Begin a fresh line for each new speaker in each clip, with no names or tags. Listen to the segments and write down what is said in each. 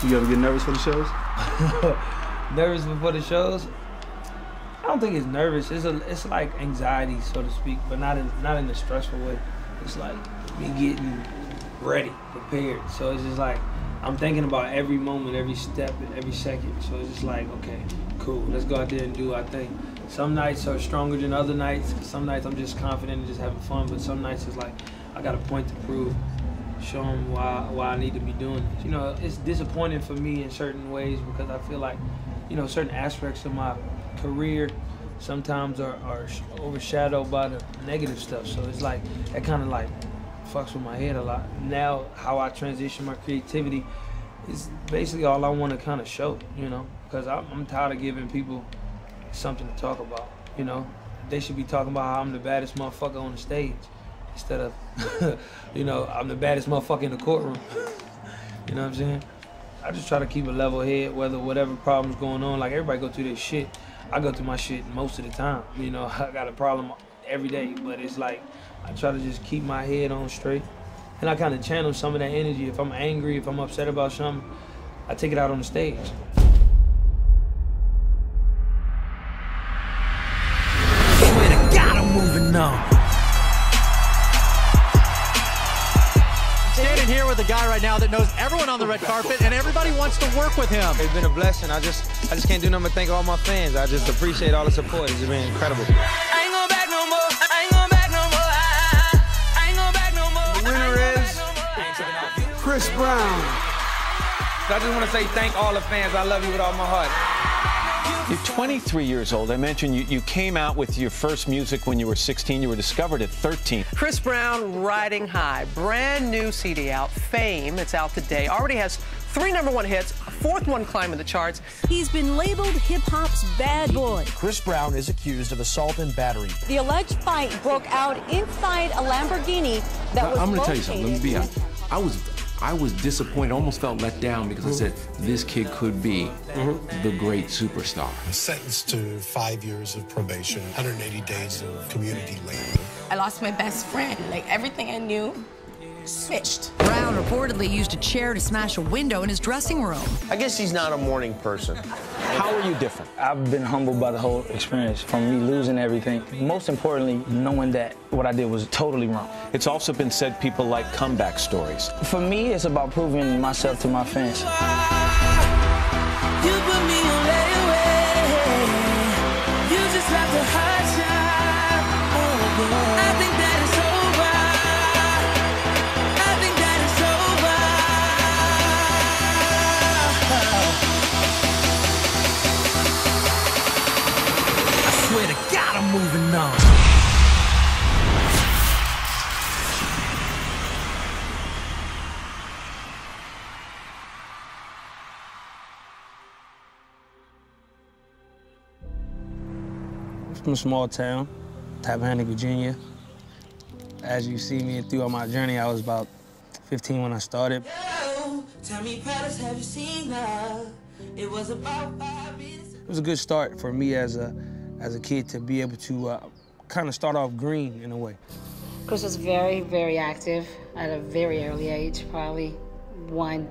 You ever get nervous for the shows?
Nervous before the shows? I don't think it's nervous. It's like anxiety, so to speak, but not in a stressful way. It's like me getting ready, prepared. So it's just like I'm thinking about every moment, every step, every second. So it's just like, okay, cool. Let's go out there and do our thing. Some nights are stronger than other nights. Some nights I'm just confident and just having fun. But some nights it's like I got a point to prove. Show them why I need to be doing this. You know, it's disappointing for me in certain ways because I feel like, you know, certain aspects of my career sometimes are overshadowed by the negative stuff. So it's like, that kind of like fucks with my head a lot. Now, how I transition my creativity is basically all I want to kind of show, you know, because I'm tired of giving people something to talk about, you know. They should be talking about how I'm the baddest motherfucker on the stage instead of, you know, I'm the baddest motherfucker in the courtroom. You know what I'm saying? I just try to keep a level head, whatever problem's going on. Like, everybody go through their shit. I go through my shit most of the time. You know, I got a problem every day, but it's like, I try to just keep my head on straight. And I kind of channel some of that energy. If I'm angry, if I'm upset about something, I take it out on the stage. Swear to God, I'm moving on.
Standing here with a guy right now that knows everyone on the red carpet and everybody wants to work with him.
It's been a blessing. I just can't do nothing but thank all my fans. I just appreciate all the support. It's been incredible.
I ain't going back no more. I ain't going back no more. I ain't going back no more.
The winner is Chris Brown.
So I just want to say thank all the fans. I love you with all my heart.
You're 23 years old. I mentioned you came out with your first music when you were 16. You were discovered at 13.
Chris Brown, Riding High. Brand new CD out, Fame. It's out today. Already has 3 #1 hits, a 4th one climbing the charts.
He's been labeled hip-hop's bad boy.
Chris Brown is accused of assault and battery.
The alleged fight broke out inside a Lamborghini that was
I'm going to tell you
located.
something. Let me be honest. I was disappointed, almost felt let down because I said, this kid could be the great superstar.
Sentenced to 5 years of probation, 180 days of community labor.
I lost my best friend. Like, everything I knew switched.
Brown reportedly used a chair to smash a window in his dressing room.
I guess he's not a morning person.
How are you different?
I've been humbled by the whole experience, from me losing everything. Most importantly, knowing that what I did was totally wrong.
It's also been said people like comeback stories.
For me, it's about proving myself to my fans.
You put me on layaway. You just left a hot shot. Oh, I think that it's over. I think that it's over. I swear to God, I'm moving on.
From a small town, Tappahannock, Virginia. As you see me throughout my journey, I was about 15 when I started.
Tell me, Paris, have you seen love? It was about 5 minutes.
It was a good start for me as a kid to be able to kind of start off green in a way.
Chris was very, very active at a very early age, probably 1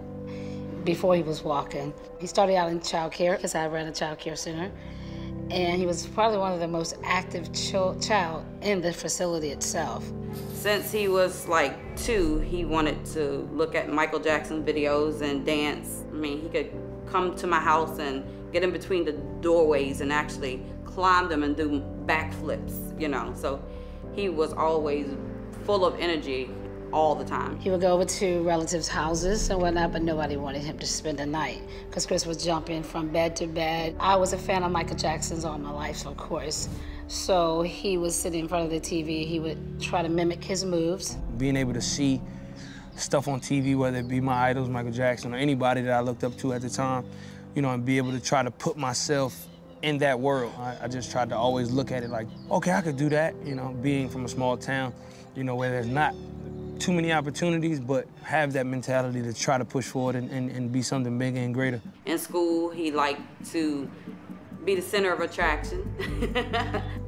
before he was walking. He started out in child care because I ran a child care center. And he was probably one of the most active child in the facility itself.
Since he was like 2, he wanted to look at Michael Jackson videos and dance. I mean, he could come to my house and get in between the doorways and actually climb them and do backflips, you know. So he was always full of energy all the time.
He would go over to relatives' houses and whatnot, but nobody wanted him to spend the night because Chris was jumping from bed to bed. I was a fan of Michael Jackson's all my life, of course. So he would sit in front of the TV. He would try to mimic his moves.
Being able to see stuff on TV, whether it be my idols, Michael Jackson, or anybody that I looked up to at the time, you know, and be able to try to put myself in that world. I just tried to always look at it like, okay, I could do that, you know, being from a small town, you know, where there's not too many opportunities, but have that mentality to try to push forward and be something bigger and greater.
In school, he liked to be the center of attraction.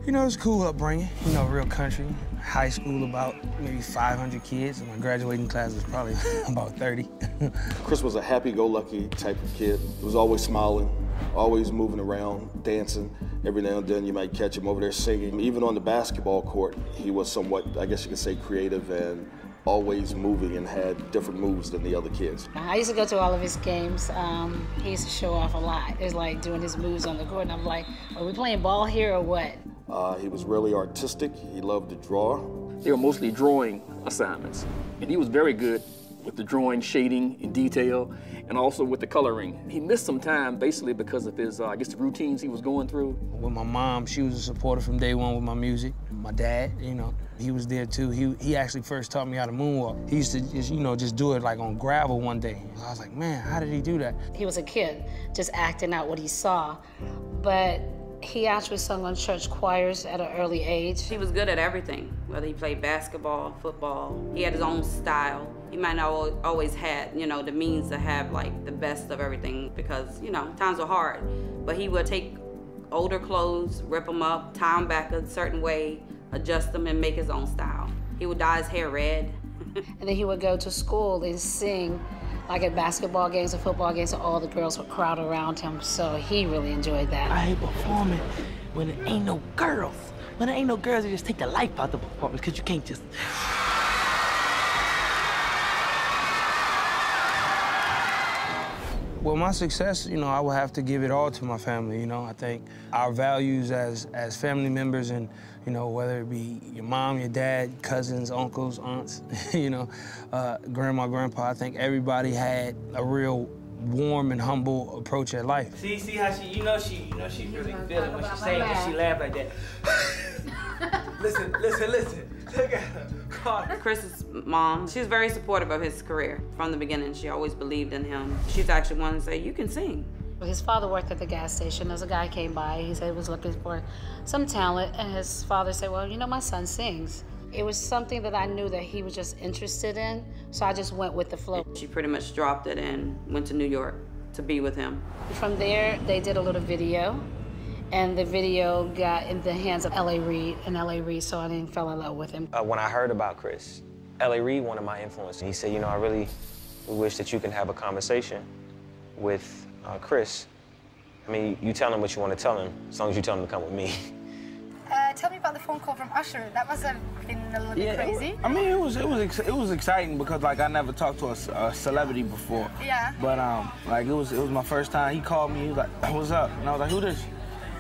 You know, it's a cool upbringing, you know, real country. high school about maybe 500 kids, and my graduating class was probably about 30.
Chris was a happy-go-lucky type of kid. He was always smiling, always moving around, dancing. Every now and then you might catch him over there singing. Even on the basketball court, he was somewhat, I guess you could say, creative and always moving and had different moves than the other kids.
I used to go to all of his games. He used to show off a lot. It was like doing his moves on the court, and I'm like, are we playing ball here or what?
He was really artistic. He loved to draw.
They were mostly drawing assignments, and he was very good with the drawing, shading, and detail, and also with the coloring. He missed some time basically because of his, I guess, the routines he was going through.
With my mom, she was a supporter from day one with my music. My dad, you know, he was there too. He actually first taught me how to moonwalk. He used to just, you know, just do it like on gravel one day. I was like, man, how did he do that?
He was a kid, just acting out what he saw, but he actually sung on church choirs at an early age.
He was good at everything, whether he played basketball, football. He had his own style. He might not always had, you know, the means to have like the best of everything because, you know, times were hard. But he would take older clothes, rip them up, tie them back a certain way, adjust them and make his own style. He would dye his hair red.
And then he would go to school and sing like at basketball games and football games, and all the girls would crowd around him, so he really enjoyed that.
I hate performing when there ain't no girls. When there ain't no girls, you just take the life out the performance because you can't just...
Well, my success, you know, I would have to give it all to my family, you know. I think our values as family members and, you know, whether it be your mom, your dad, cousins, uncles, aunts, you know, grandma, grandpa, I think everybody had a real warm and humble approach at life.
See how she, you know she really feeling when she saying that, she laugh like that. Listen. Look at her.
Chris's mom, she was very supportive of his career. From the beginning, she always believed in him. She's actually one to say, you can sing.
His father worked at the gas station. As a guy came by, he said he was looking for some talent, and his father said, well, you know, my son sings. It was something that I knew that he was just interested in, so I just went with the flow.
She pretty much dropped it and went to New York to be with him.
From there, they did a little video, and the video got in the hands of L.A. Reid, and L.A. Reid saw it and fell in love with him.
When I heard about Chris, L.A. Reid, one of my influences, he said, you know, I really wish that you can have a conversation with Chris. I mean, you tell him what you want to tell him, as long as you tell him to come with me.
Tell me about the phone call from Usher. That must have been a little bit crazy.
I mean, it was exciting because like I never talked to a celebrity before.
Yeah.
But like it was my first time. He called me. He was like, "What's up?" And I was like, "Who this?"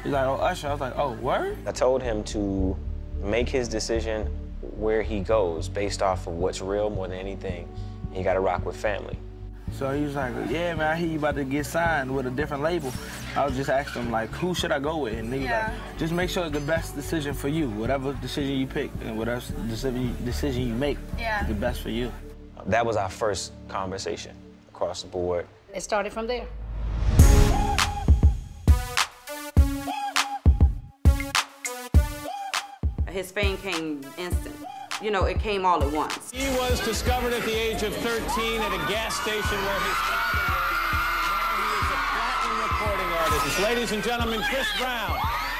He's like, "Oh, Usher." I was like, "Oh, word?"
I told him to make his decision where he goes based off of what's real more than anything. And you got to rock with family.
So he was like, yeah, man, I hear you about to get signed with a different label. I was just asking him, like, who should I go with? And he was like, just make sure it's the best decision for you. Whatever decision you pick and whatever decision you make is the best for you.
That was our first conversation across the board.
It started from there.
His fame came instant. You know, it came all at once.
He was discovered at the age of 13 at a gas station where his father was. Now he is a platinum recording artist. Ladies and gentlemen, Chris Brown.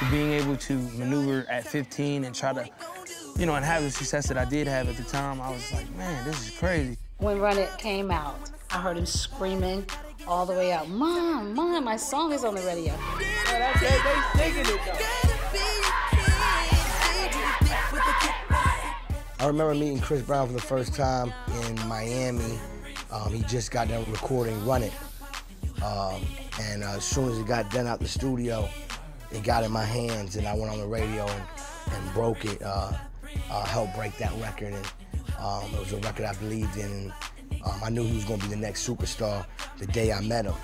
Being able to maneuver at 15 and try to, you know, and have the success that I did have at the time, I was like, man, this is crazy.
When Run It came out, I heard him screaming all the way out, Mom, my song is on the radio.
Yeah, they digging it, though.
I remember meeting Chris Brown for the first time in Miami. He just got done recording Run It. And as soon as it got done out the studio, it got in my hands and I went on the radio and broke it, helped break that record. And it was a record I believed in. And I knew he was gonna be the next superstar the day I met him.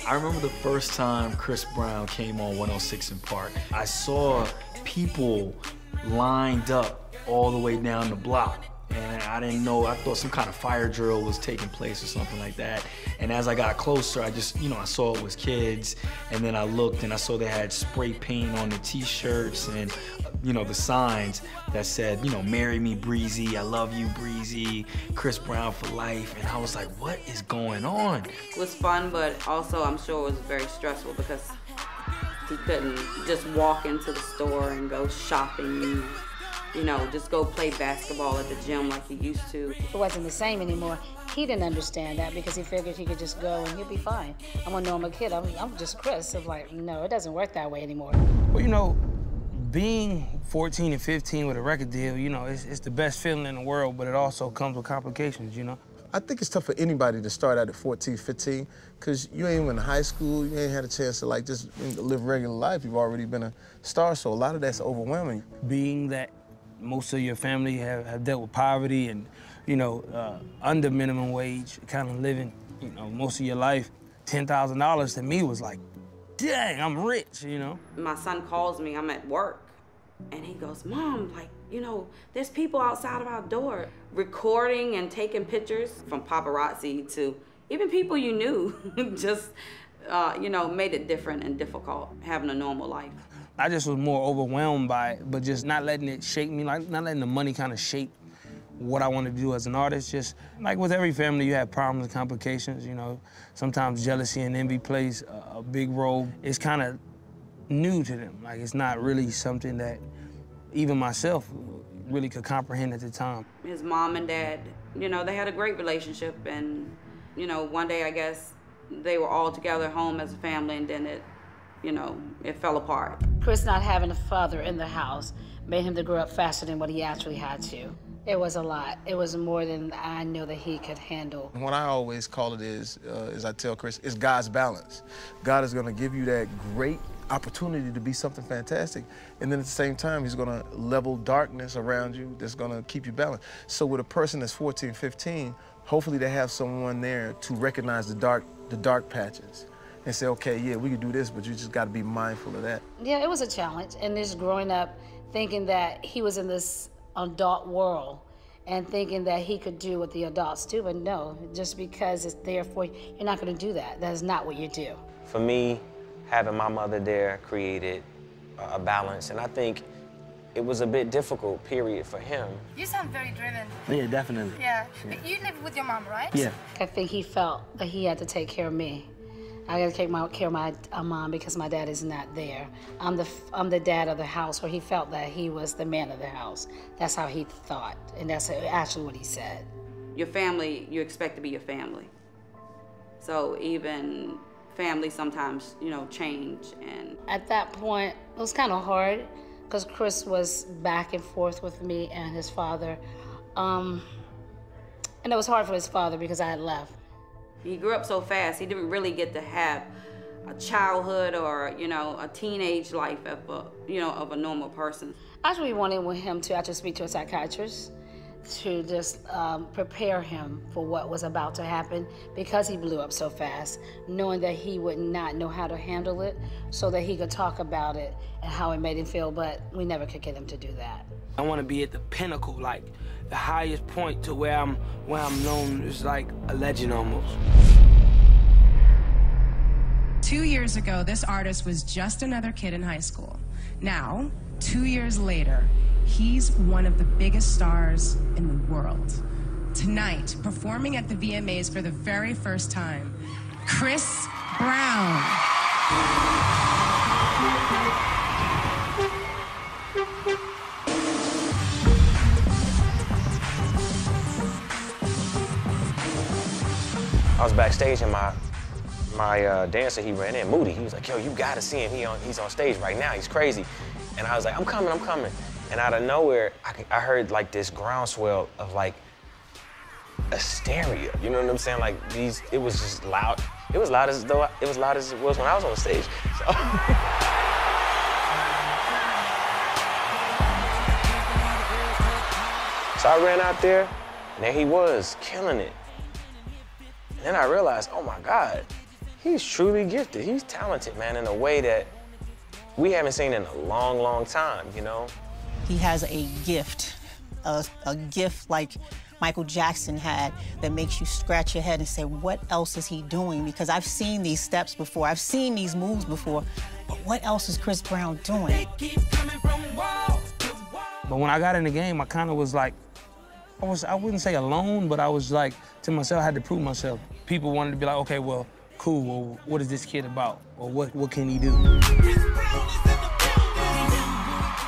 I remember the first time Chris Brown came on 106 in Park. I saw people lined up all the way down the block. And I didn't know, I thought some kind of fire drill was taking place or something like that. And as I got closer, I just, you know, I saw it was kids. And then I looked and I saw they had spray paint on the t-shirts and, you know, the signs that said, you know, marry me, Breezy, I love you, Breezy, Chris Brown for life. And I was like, what is going on?
It was fun, but also I'm sure it was very stressful because he couldn't just walk into the store and go shopping. you know, just go play basketball at the gym like he used to.
It wasn't the same anymore. He didn't understand that because he figured he could just go and he'll be fine. I'm a normal kid. I'm just Chris. I'm like, no, it doesn't work that way anymore.
Well, you know, being 14 and 15 with a record deal, you know, it's the best feeling in the world, but it also comes with complications, you know?
I think it's tough for anybody to start out at 14, 15, because you ain't even in high school, you ain't had a chance to like just live regular life. You've already been a star, so a lot of that's overwhelming.
Being that most of your family have dealt with poverty and, you know, under minimum wage, kind of living, you know, most of your life, $10,000 to me was like, dang, I'm rich, you know?
My son calls me, I'm at work, and he goes, Mom, like, you know, there's people outside of our door recording and taking pictures, from paparazzi to even people you knew, just, you know, made it different and difficult having a normal life.
I just was more overwhelmed by it, but just not letting it shape me, like not letting the money kind of shape what I wanted to do as an artist. Just like with every family, you have problems and complications, you know. Sometimes jealousy and envy plays a big role. It's kind of new to them. Like, it's not really something that even myself really could comprehend at the time.
His mom and dad, you know, they had a great relationship, and, you know, one day I guess they were all together at home as a family, and then it, you know, it fell apart.
Chris not having a father in the house made him to grow up faster than what he actually had to. It was a lot. It was more than I knew that he could handle.
What I always call it is I tell Chris, it's God's balance. God is gonna give you that great opportunity to be something fantastic, and then at the same time, he's gonna level darkness around you that's gonna keep you balanced. So with a person that's 14, 15, hopefully they have someone there to recognize the dark patches and say, okay, yeah, we can do this, but you just gotta be mindful of that.
Yeah, it was a challenge, and just growing up thinking that he was in this adult world and thinking that he could do what the adults do, but no, just because it's there for you, you're not gonna do that. That is not what you do.
For me, having my mother there created a balance, and I think it was a bit difficult, period, for him.
You sound very driven.
Yeah, definitely.
Yeah. You live with your mom, right?
Yeah.
I think he felt that he had to take care of me. I got to take care of my mom because my dad is not there. I'm the dad of the house, or he felt that he was the man of the house. That's how he thought, and that's actually what he said.
Your family, you expect to be your family. So even family sometimes, you know, change. And
at that point, it was kind of hard because Chris was back and forth with me and his father. And it was hard for his father because I had left.
He grew up so fast, he didn't really get to have a childhood or, you know, a teenage life of a, you know, of a normal person.
I actually wanted him to actually speak to a psychiatrist to just prepare him for what was about to happen because he blew up so fast, knowing that he would not know how to handle it so that he could talk about it and how it made him feel, but we never could get him to do that.
I want to be at the pinnacle, like the highest point to where I'm known as like a legend almost.
2 years ago, this artist was just another kid in high school. Now, 2 years later, he's one of the biggest stars in the world. Tonight, performing at the VMAs for the very first time, Chris Brown.
I was backstage and my dancer, he ran in, Moody. He was like, yo, you gotta see him. He's on stage right now. He's crazy. And I was like, I'm coming. And out of nowhere, I heard like this groundswell of like hysteria. You know what I'm saying? Like it was just loud. It was loud as it was when I was on stage. So I ran out there, and there he was, killing it. And then I realized, oh my God, he's truly gifted. He's talented, man, in a way that we haven't seen in a long, long time, you know?
He has a gift like Michael Jackson had that makes you scratch your head and say, what else is he doing? Because I've seen these steps before, I've seen these moves before, but what else is Chris Brown doing?
But when I got in the game, I kind of was like, I wouldn't say alone, but I was like, to myself, I had to prove myself. People wanted to be like, okay, well, cool, well, what is this kid about? Or what can he do?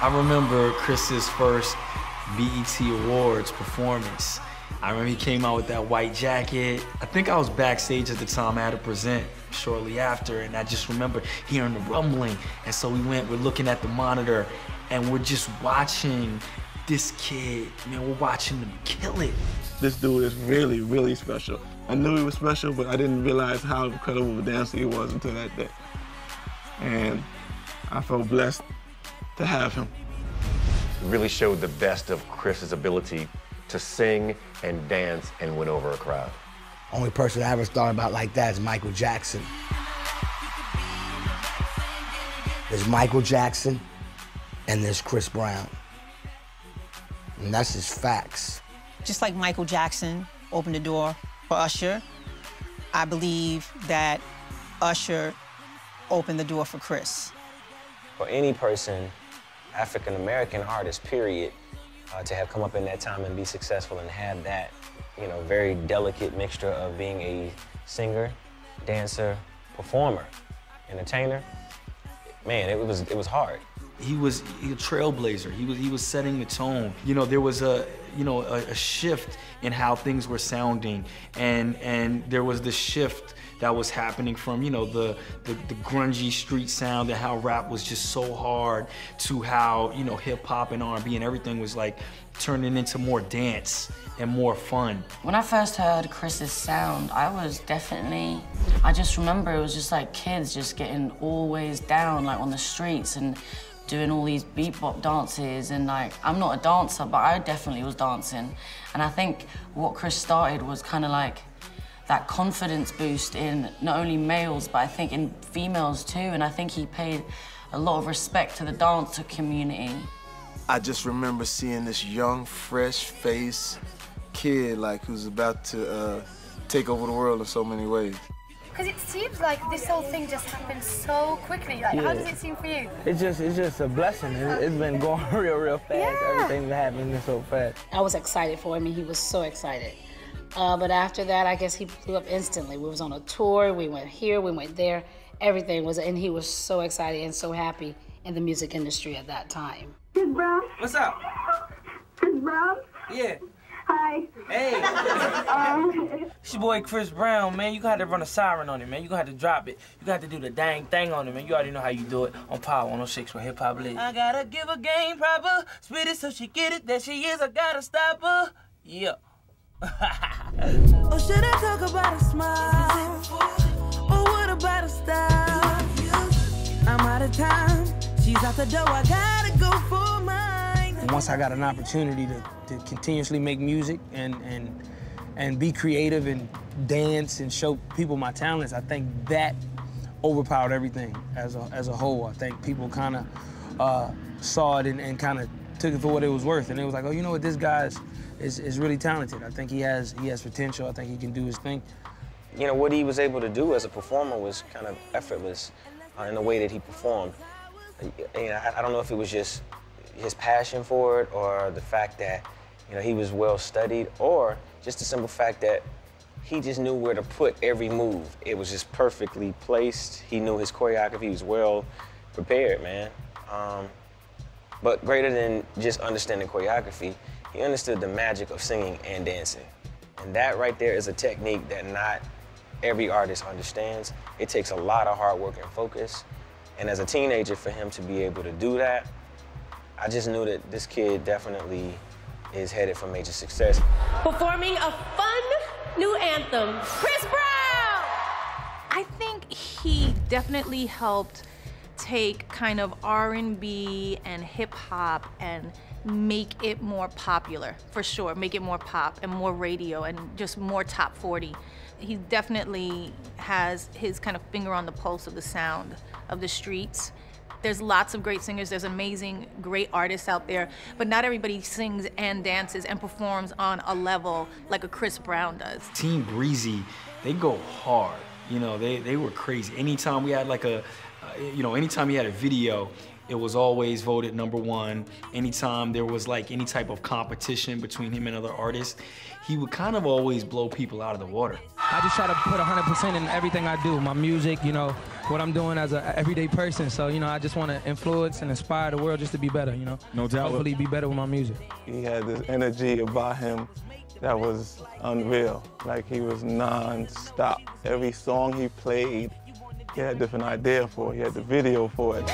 I remember Chris's first BET Awards performance. I remember he came out with that white jacket. I think I was backstage at the time. I had to present shortly after, and I just remember hearing the rumbling. And so we're looking at the monitor, and we're just watching this kid, man, we're watching him kill it.
This dude is really, really special. I knew he was special, but I didn't realize how incredible of a dancer he was until that day. And I felt blessed to have him.
It really showed the best of Chris's ability to sing and dance and win over a crowd.
Only person I ever thought about like that is Michael Jackson. There's Michael Jackson and there's Chris Brown. And that's just facts.
Just like Michael Jackson opened the door for Usher, I believe that Usher opened the door for Chris.
For any person, African-American artist, period, to have come up in that time and be successful and have that, you know, very delicate mixture of being a singer, dancer, performer, entertainer, man, it was hard.
He was a trailblazer. He was setting the tone. You know, there was a shift in how things were sounding, and there was the shift that was happening from, you know, the grungy street sound and how rap was just so hard to how, you know, hip hop and R&B and everything was like turning into more dance and more fun.
When I first heard Chris's sound, I just remember it was just like kids just getting always down, like on the streets and doing all these beat-bop dances, and like, I'm not a dancer, but I definitely was dancing. And I think what Chris started was kind of like that confidence boost in not only males, but I think in females too, and I think he paid a lot of respect to the dancer community.
I just remember seeing this young, fresh-faced kid, like, who's about to take over the world in so many ways.
Because it seems like this whole thing just happened so quickly. Like, how does it seem for you?
It's just a blessing. It's been going real fast.
Yeah.
Everything's been happening so fast.
I was excited for him, and he was so excited. But after that, I guess he blew up instantly. We was on a tour, we went here, we went there. Everything was, and he was so excited and so happy in the music industry at that time.
Chris Brown. What's up?
Chris Brown?
Yeah.
Hi.
Hey. It's your boy Chris Brown, man. You gotta run a siren on it, man. You gotta drop it. You gotta do the dang thing on it, man. You already know how you do it on Power 106 where hip hop lives. I gotta give her game proper, spit it so she get it. That she is, I gotta stop her. Yeah.
Or should I talk about a smile? Or what about a style? I'm out of time. She's out the door. I gotta go for mine.
And once I got an opportunity to continuously make music and be creative and dance and show people my talents, I think that overpowered everything as a whole. I think people kind of saw it and kind of took it for what it was worth, and it was like, oh, you know what, this guy is really talented. I think he has potential. I think he can do his thing.
You know, what he was able to do as a performer was kind of effortless in the way that he performed. You know, I don't know if it was just his passion for it or the fact that, you know, he was well studied, or just the simple fact that he just knew where to put every move. It was just perfectly placed. He knew his choreography. He was well prepared, man. But greater than just understanding choreography, he understood the magic of singing and dancing. And that right there is a technique that not every artist understands. It takes a lot of hard work and focus. And as a teenager, for him to be able to do that, I just knew that this kid definitely is headed for major success.
Performing a fun new anthem, Chris Brown!
I think he definitely helped take kind of R&B and hip hop and make it more popular, for sure. Make it more pop and more radio and just more top 40. He definitely has his kind of finger on the pulse of the sound of the streets. There's lots of great singers, there's amazing, great artists out there, but not everybody sings and dances and performs on a level like a Chris Brown does.
Team Breezy, they go hard. You know, they were crazy. Anytime we had like anytime he had a video, it was always voted #1. Anytime there was like any type of competition between him and other artists, he would kind of always blow people out of the water.
I just try to put 100% in everything I do, my music, you know, what I'm doing as an everyday person. So, you know, I just want to influence and inspire the world just to be better, you know.
No doubt.
Hopefully be better with my music.
He had this energy about him that was unreal. Like, he was non-stop. Every song he played, he had a different idea for it. He had the video for it.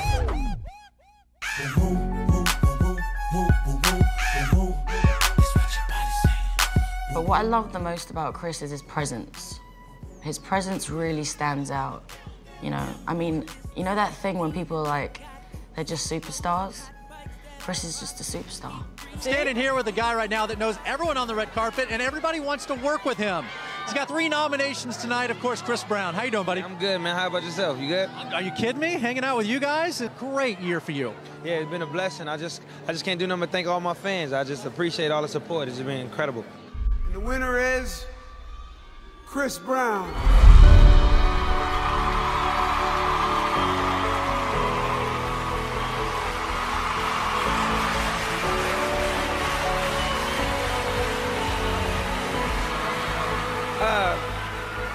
But what I love the most about Chris is his presence. His presence really stands out, you know? I mean, you know that thing when people are like, they're just superstars? Chris is just a superstar.
Standing here with a guy right now that knows everyone on the red carpet and everybody wants to work with him. He's got 3 nominations tonight, of course, Chris Brown. How you doing, buddy?
I'm good, man. How about yourself? You good?
Are you kidding me? Hanging out with you guys? A great year for you.
Yeah, it's been a blessing. I just can't do nothing but thank all my fans. I just appreciate all the support. It's been incredible.
And the winner is Chris Brown.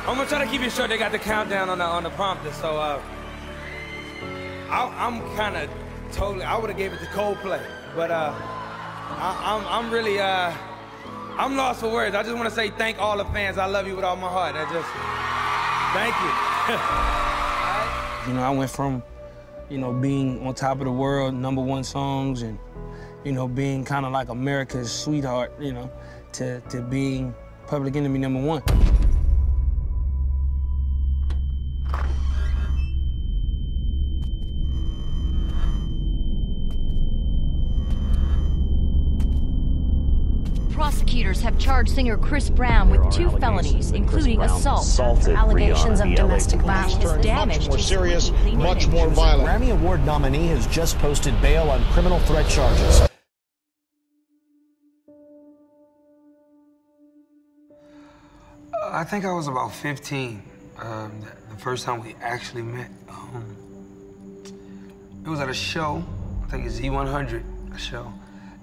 I'm gonna try to keep it short. They got the countdown on the prompter, so I'm kind of totally. I would have gave it to Coldplay, but I'm really I'm lost for words. I just want to say thank all the fans. I love you with all my heart. Thank you.
You know, I went from, you know, being on top of the world, #1 songs, and, you know, being kind of like America's sweetheart, you know, to being Public Enemy #1.
Prosecutors have charged singer Chris Brown with 2 felonies, including assault.
Allegations of domestic violence.
Damage
more serious,
much
more violent.
Grammy Award nominee has just posted bail on criminal threat charges.
I think I was about 15, the first time we actually met. It was at a show, I think it's Z100, a show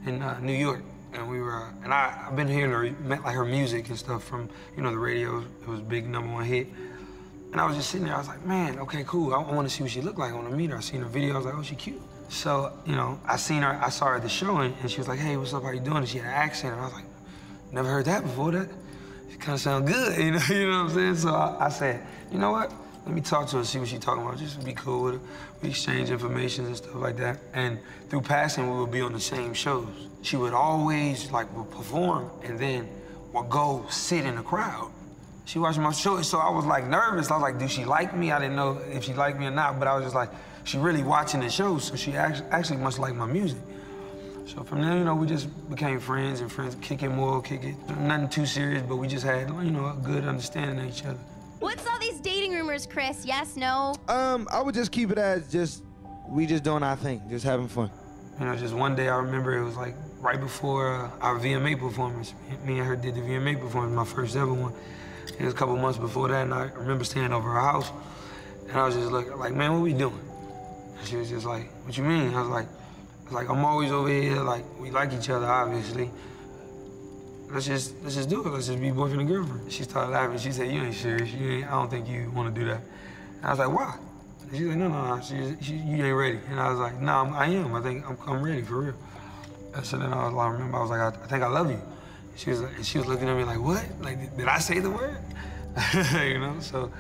in New York. And we were, and I've been hearing her, met like her music and stuff from, you know, the radio. It was a big #1 hit. And I was just sitting there, I was like, man, okay, cool. I want to see what she looked like. I want to meet her. I seen her video, I was like, oh, she cute. So, you know, I saw her at the show, and she was like, hey, what's up, how you doing? And she had an accent, and I was like, never heard that before. That kind of sound good, you know what I'm saying? So I said, you know what? Let me talk to her, see what she's talking about. Just be cool with her. We exchange information and stuff like that. And through passing, we would be on the same shows. She would always would perform and then would go sit in the crowd. She watched my show, so I was like nervous. I was like, do she like me? I didn't know if she liked me or not, but I was just like, she really watching the show, so she actually must like my music. So from there, you know, we just became friends, kick it. Nothing too serious, but we just had, you know, a good understanding of each other.
What's all these dating rumors, Chris? Yes, no?
I would just keep it as we just doing our thing, just having fun.
You know, just one day I remember it was like right before our VMA performance. Me and her did the VMA performance, my first ever one. It was a couple months before that, and I remember staying over her house, and I was just looking like, man, what we doing? And she was just like, what you mean? I was like, I'm always over here, like, we like each other, obviously. Let's just do it. Let's just be boyfriend and girlfriend. She started laughing. She said, you ain't serious. I don't think you want to do that. And I was like, why? And she's like, no. You ain't ready. And I was like, no, I am. I think I'm ready, for real. So then I remember I was like, I think I love you. She was looking at me like, what? Like, did I say the word? You know, so,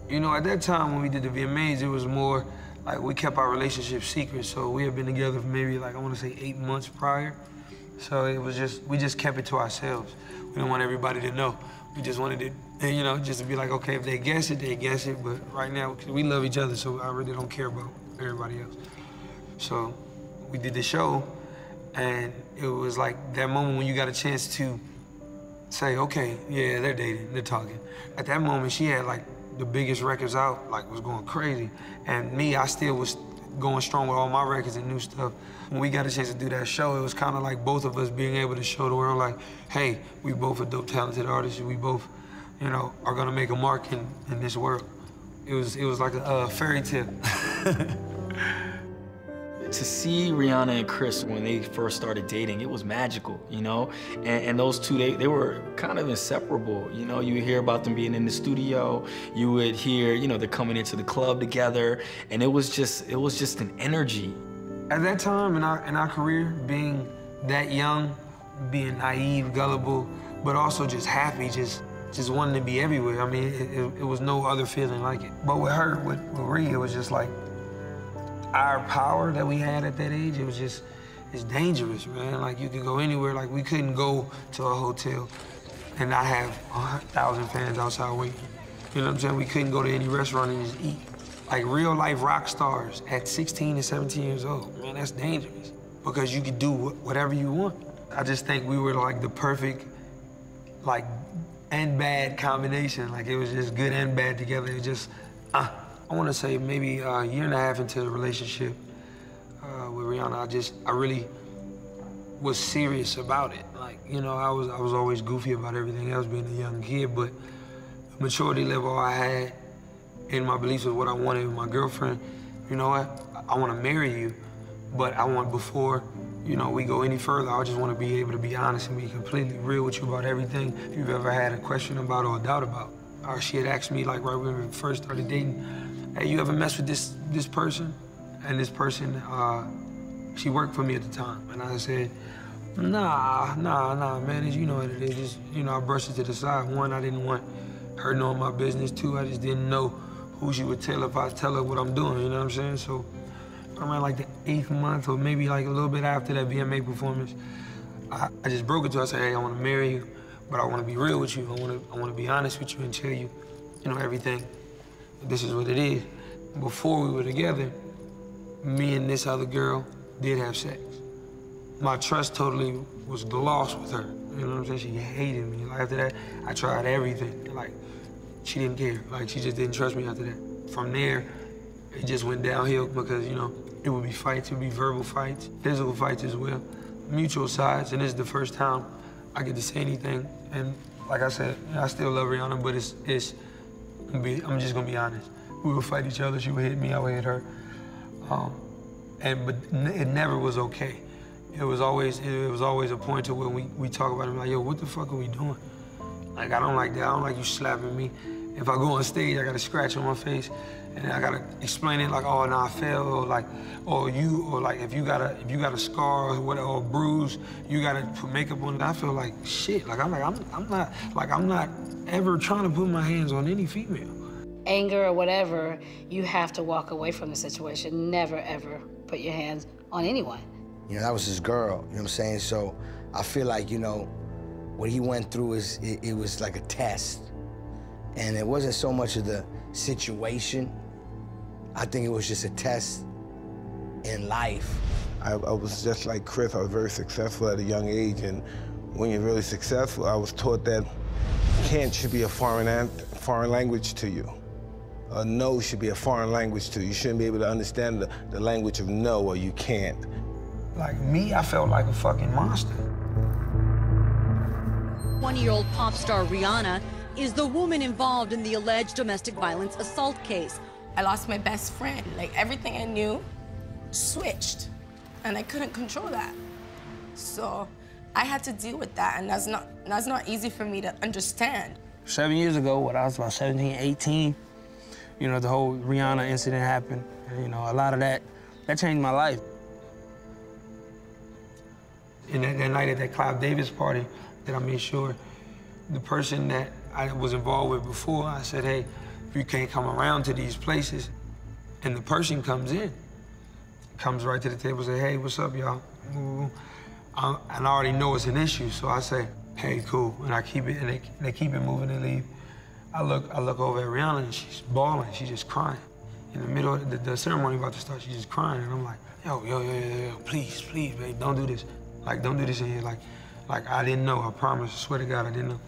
you know, at that time when we did the VMAs, it was more like we kept our relationship secret. So we had been together for maybe like, I want to say 8 months prior. So it was we just kept it to ourselves. We didn't want everybody to know. We just wanted it, you know, just to be like, okay, if they guess it, they guess it. But right now, we love each other, so I really don't care about everybody else. So we did the show, and it was like that moment when you got a chance to say, okay, yeah, they're dating, they're talking. At that moment, she had like the biggest records out, like was going crazy. And me, I still was going strong with all my records and new stuff. When we got a chance to do that show, it was kind of like both of us being able to show the world like, hey, we both are dope, talented artists. We both, you know, are gonna make a mark in this world. It was like a fairy tale.
To see Rihanna and Chris when they first started dating, it was magical, you know? And those two, they were kind of inseparable, you know? You would hear about them being in the studio, you would hear, you know, they're coming into the club together, and it was just an energy.
At that time in our career, being that young, being naive, gullible, but also just happy, just wanting to be everywhere. I mean, it was no other feeling like it. But with her, with Rhea, it was just like our power that we had at that age, it was just, it's dangerous, man. Like, you could go anywhere. Like, we couldn't go to a hotel and not have 1,000 fans outside waiting. You know what I'm saying? We couldn't go to any restaurant and just eat. Like, real-life rock stars at 16 and 17 years old, man, that's dangerous because you could do whatever you want. I just think we were, like, the perfect, like, and bad combination. Like, it was just good and bad together. It just, I want to say maybe a year and a half into the relationship with Rihanna, I really was serious about it. Like, you know, I was always goofy about everything else, being a young kid, but the maturity level I had in my beliefs of what I wanted with my girlfriend, you know what? I want to marry you, but I want, before, you know, we go any further, I just want to be able to be honest and be completely real with you about everything you've ever had a question about or a doubt about. Or she had asked me, like, right when we first started dating, hey, you ever mess with this person? And this person, she worked for me at the time. And I said, nah, man, you know what it is. Just, you know, I brushed it to the side. One, I didn't want her knowing my business. Two, I just didn't know who she would tell if I tell her what I'm doing, you know what I'm saying? So around like the 8th month or maybe like a little bit after that VMA performance, I just broke it to her. I said, hey, I want to marry you, but I want to be real with you. I want to be honest with you and tell you, you know, everything. This is what it is. Before we were together, me and this other girl did have sex. My trust totally was lost with her. You know what I'm saying? She hated me. Like, after that, I tried everything. Like, she didn't care. Like, she just didn't trust me after that. From there, it just went downhill because, you know, it would be fights, it would be verbal fights, physical fights as well, mutual sides, and this is the first time I get to say anything. And like I said, I still love Rihanna, but I'm just gonna be honest. We would fight each other, she would hit me, I would hit her. But it never was okay. It was always a point to when we talk about it, like, yo, what the fuck are we doing? Like, I don't like that. I don't like you slapping me. If I go on stage, I got a scratch on my face, and I gotta explain it like, oh, no, I fell, or like, or if you got a scar or whatever, or a bruise, you gotta put makeup on it. I feel like shit. Like, I'm not ever trying to put my hands on any female.
Anger or whatever, you have to walk away from the situation. Never, ever put your hands on anyone.
You know, that was his girl, you know what I'm saying? So I feel like, you know, what he went through it was like a test. And it wasn't so much of the situation. I think it was just a test in life.
I was just like Chris. I was very successful at a young age, and when you're really successful, I was taught that can't should be a foreign language to you. A no should be a foreign language to you. You shouldn't be able to understand the language of no, or you can't.
Like me, I felt like a fucking monster.
20-year-old pop star Rihanna is the woman involved in the alleged domestic violence assault case.
I lost my best friend. Like, everything I knew switched, and I couldn't control that. So I had to deal with that, and that's not easy for me to understand.
7 years ago, when I was about 17, 18, you know, the whole Rihanna incident happened. And, you know, a lot of that changed my life.
And that night at that Clive Davis party, that I made sure the person that I was involved with before, I said, hey, you can't come around to these places. And the person comes in, comes right to the table, say, hey, what's up, y'all? And I already know it's an issue, so I say, hey, cool, and I keep it, and they keep it moving and leave. I look over at Rihanna, and she's bawling, she's just crying. In the middle of the ceremony about to start, she's just crying, and I'm like, yo, please, babe, don't do this. Like, don't do this in here, like I didn't know, I promise, I swear to God, I didn't know.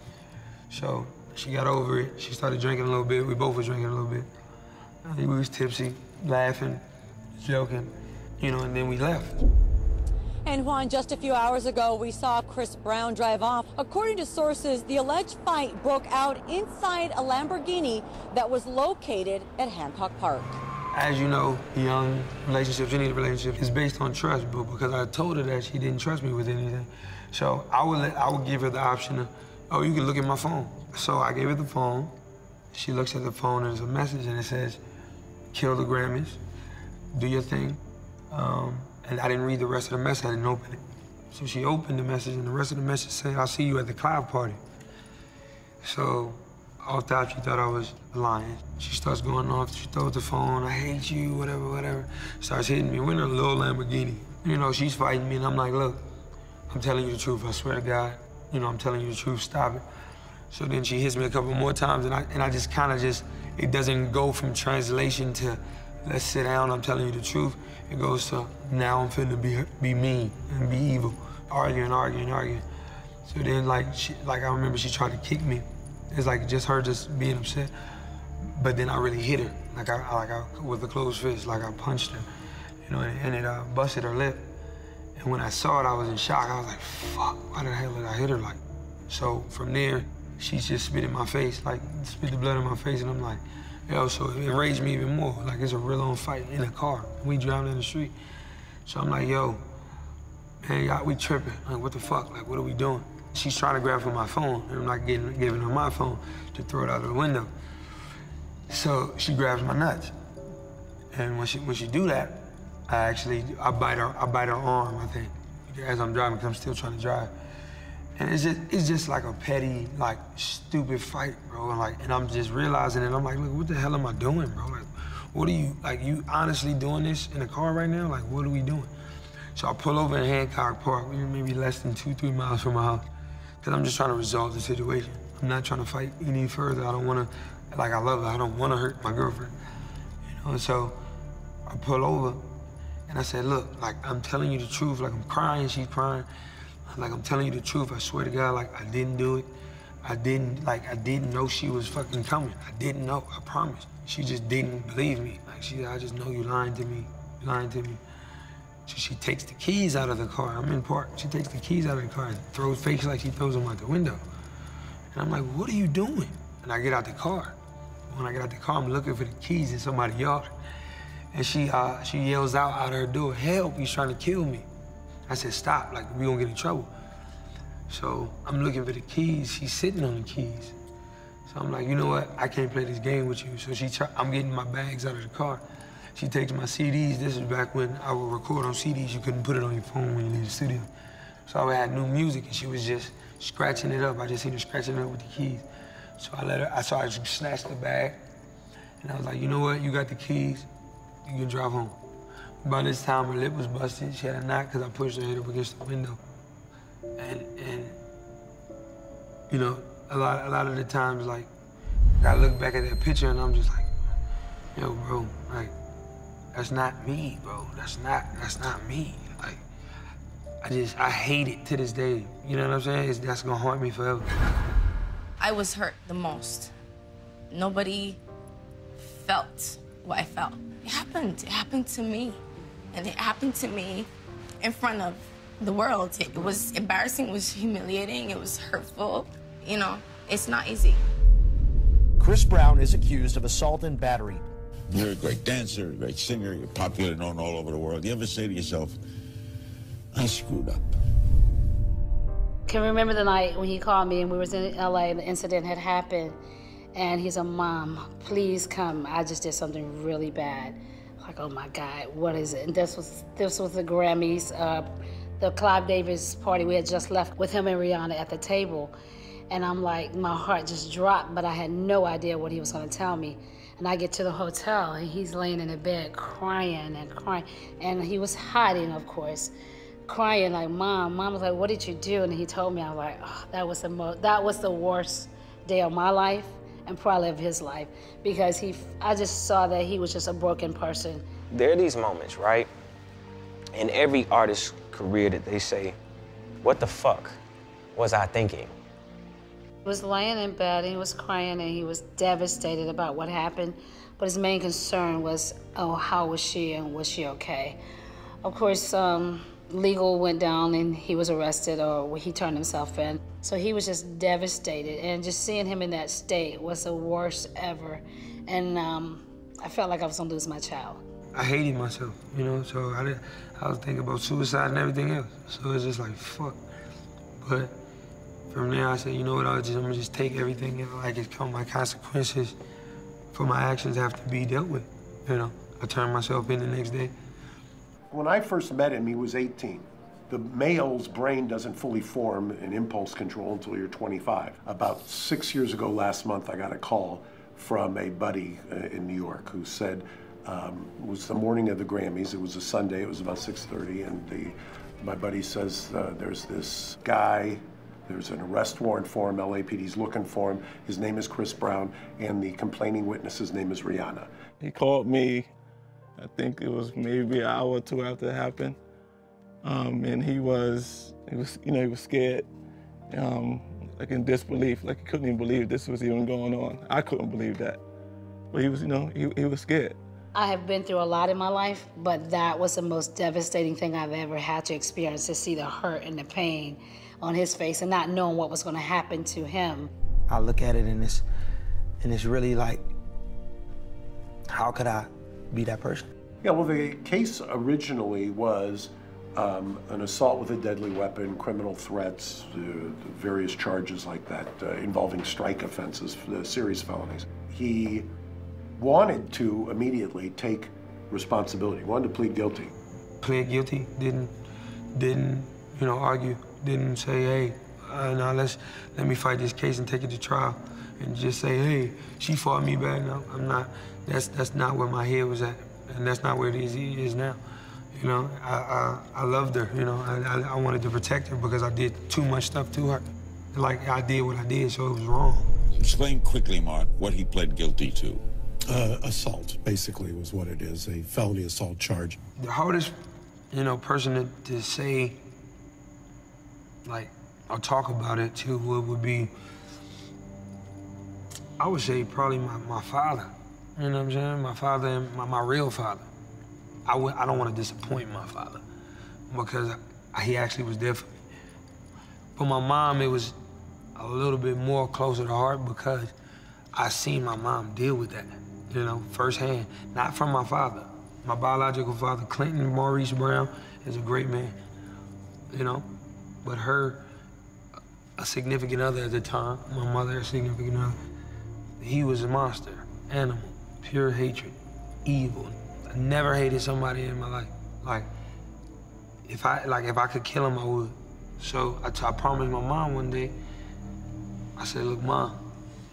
So she got over it, she started drinking a little bit, we both were drinking a little bit. We was tipsy, laughing, joking, you know, and then we left.
And Juan, just a few hours ago, we saw Chris Brown drive off. According to sources, the alleged fight broke out inside a Lamborghini that was located at Hancock Park.
As you know, young relationships, any relationship, is based on trust, but because I told her that, she didn't trust me with anything. So I would give her the option of, oh, you can look at my phone. So I gave her the phone. She looks at the phone and there's a message and it says, kill the Grammys, do your thing. And I didn't read the rest of the message, I didn't open it. So she opened the message and the rest of the message said, I'll see you at the Cloud party. So off top, she thought I was lying. She starts going off, she throws the phone, I hate you, whatever, whatever. Starts hitting me, we're in a little Lamborghini. You know, she's fighting me and I'm like, look, I'm telling you the truth, I swear to God. You know, I'm telling you the truth, stop it. So then she hits me a couple more times and I just kind of it doesn't go from translation to let's sit down, I'm telling you the truth. It goes to now I'm finna be mean and be evil. Arguing. So then like I remember she tried to kick me. It's like just her just being upset. But then I really hit her, like I with a closed fist, like I punched her, you know, and it busted her lip. And when I saw it, I was in shock. I was like, fuck, why the hell did I hit her like? So from there, she just spit in my face, like spit the blood in my face, and I'm like, yo, so it enraged me even more. Like it's a real on fight in a car. We driving in the street. So I'm like, yo, man, we tripping. Like, what the fuck? Like, what are we doing? She's trying to grab for my phone, and I'm not giving her my phone to throw it out of the window. So she grabs my nuts. And when she do that, I bite her arm, I think, as I'm driving, because I'm still trying to drive. And it's just like a petty, like, stupid fight, bro. And I'm just realizing it. I'm like, look, what the hell am I doing, bro? Like, what are you, like, you honestly doing this in the car right now? Like, what are we doing? So I pull over in Hancock Park, maybe less than 2-3 miles from my house, because I'm just trying to resolve the situation. I'm not trying to fight any further. I don't want to, like, I love her. I don't want to hurt my girlfriend, you know? And so I pull over, and I said, look, like, I'm telling you the truth. Like, I'm crying, she's crying. Like, I'm telling you the truth. I swear to God, like, I didn't do it. I didn't know she was fucking coming. I didn't know, I promise. She just didn't believe me. Like, I just know you lying to me, So she takes the keys out of the car. I'm in park. She takes the keys out of the car and throws fakes like she throws them out the window. And I'm like, what are you doing? And I get out the car. When I get out the car, I'm looking for the keys in somebody's yard. And she yells out of her door, help, he's trying to kill me. I said, stop, like, we gonna get in trouble. So I'm looking for the keys. She's sitting on the keys. So I'm like, you know what? I can't play this game with you. So I'm getting my bags out of the car. She takes my CDs. This is back when I would record on CDs. You couldn't put it on your phone when you leave the studio. So I had new music, and she was just scratching it up. I just seen her scratching it up with the keys. So I saw her snatch the bag, and I was like, you know what? You got the keys. You can drive home. By this time, her lip was busted. She had a knot because I pushed her head up against the window. And you know, a lot of the times, like, I look back at that picture and I'm just like, yo, bro, like, that's not me, bro. That's not me. Like, I hate it to this day. You know what I'm saying? That's gonna haunt me forever.
I was hurt the most. Nobody felt what I felt. It happened to me. And it happened to me in front of the world. It was embarrassing, it was humiliating, it was hurtful. You know, it's not easy.
Chris Brown is accused of assault and battery.
You're a great dancer, a great singer, you're popular, known all over the world. You ever say to yourself, I screwed up?
Can remember the night when he called me and we was in LA and the incident had happened. And he said, Mom, please come. I just did something really bad. Like, oh my God, what is it? And this was the Grammys, the Clive Davis party. We had just left with him and Rihanna at the table. And I'm like, my heart just dropped, but I had no idea what he was gonna tell me. And I get to the hotel and he's laying in the bed crying and crying. And he was hiding, of course, crying like, Mom. Mom was like, what did you do? And he told me, I was like, oh, that was the worst day of my life. And probably of his life, because I just saw that he was just a broken person.
There are these moments, right, in every artist's career that they say, what the fuck was I thinking?
He was laying in bed, and he was crying, and he was devastated about what happened, but his main concern was, oh, how was she, and was she okay? Of course, legal went down and he was arrested, or he turned himself in. So he was just devastated, and just seeing him in that state was the worst ever. And I felt like I was gonna lose my child.
I hated myself, you know, so I was thinking about suicide and everything else. So it's just like, fuck. But from there, I said, you know what, I'm gonna just take everything and like it's come. My consequences for my actions have to be dealt with, you know. I turned myself in the next day.
When I first met him, he was 18. The male's brain doesn't fully form in impulse control until you're 25. About 6 years ago last month, I got a call from a buddy in New York who said, it was the morning of the Grammys, it was a Sunday, it was about 6:30, and my buddy says, there's this guy, there's an arrest warrant for him, LAPD's looking for him, his name is Chris Brown, and the complaining witness's name is Rihanna.
He called me, I think it was maybe an hour or two after it happened. And he was scared, like in disbelief, like he couldn't even believe this was even going on. I couldn't believe that, but he was, he was scared.
I have been through a lot in my life, but that was the most devastating thing I've ever had to experience, to see the hurt and the pain on his face and not knowing what was gonna happen to him.
I look at it and it's really like, how could I be that person?
Yeah, well, the case originally was an assault with a deadly weapon, criminal threats, various charges like that involving strike offenses, serious felonies. He wanted to immediately take responsibility, wanted to plead guilty.
Plead guilty, didn't argue, didn't say, hey, now let me fight this case and take it to trial, and just say, hey, she fought me back. No, I'm not. That's not where my head was at, and that's not where it is now. You know, I loved her. You know, I wanted to protect her because I did too much stuff to her. Like I did what I did, so it was wrong.
Explain quickly, Mark, what he pled guilty to.
Assault, basically, was what it is, a felony assault charge.
The hardest, person to say, like, or talk about it to would be, I would say probably my father. You know what I'm saying? My father and my real father. I don't want to disappoint my father because he actually was there for me. But my mom, it was a little bit more closer to heart because I seen my mom deal with that, firsthand. Not from my father. My biological father, Clinton Maurice Brown, is a great man, But her, a significant other at the time, my mother, a significant other, he was a monster, animal, pure hatred, evil. I never hated somebody in my life. Like, if I could kill him, I would. So I promised my mom one day, I said, look, Mom,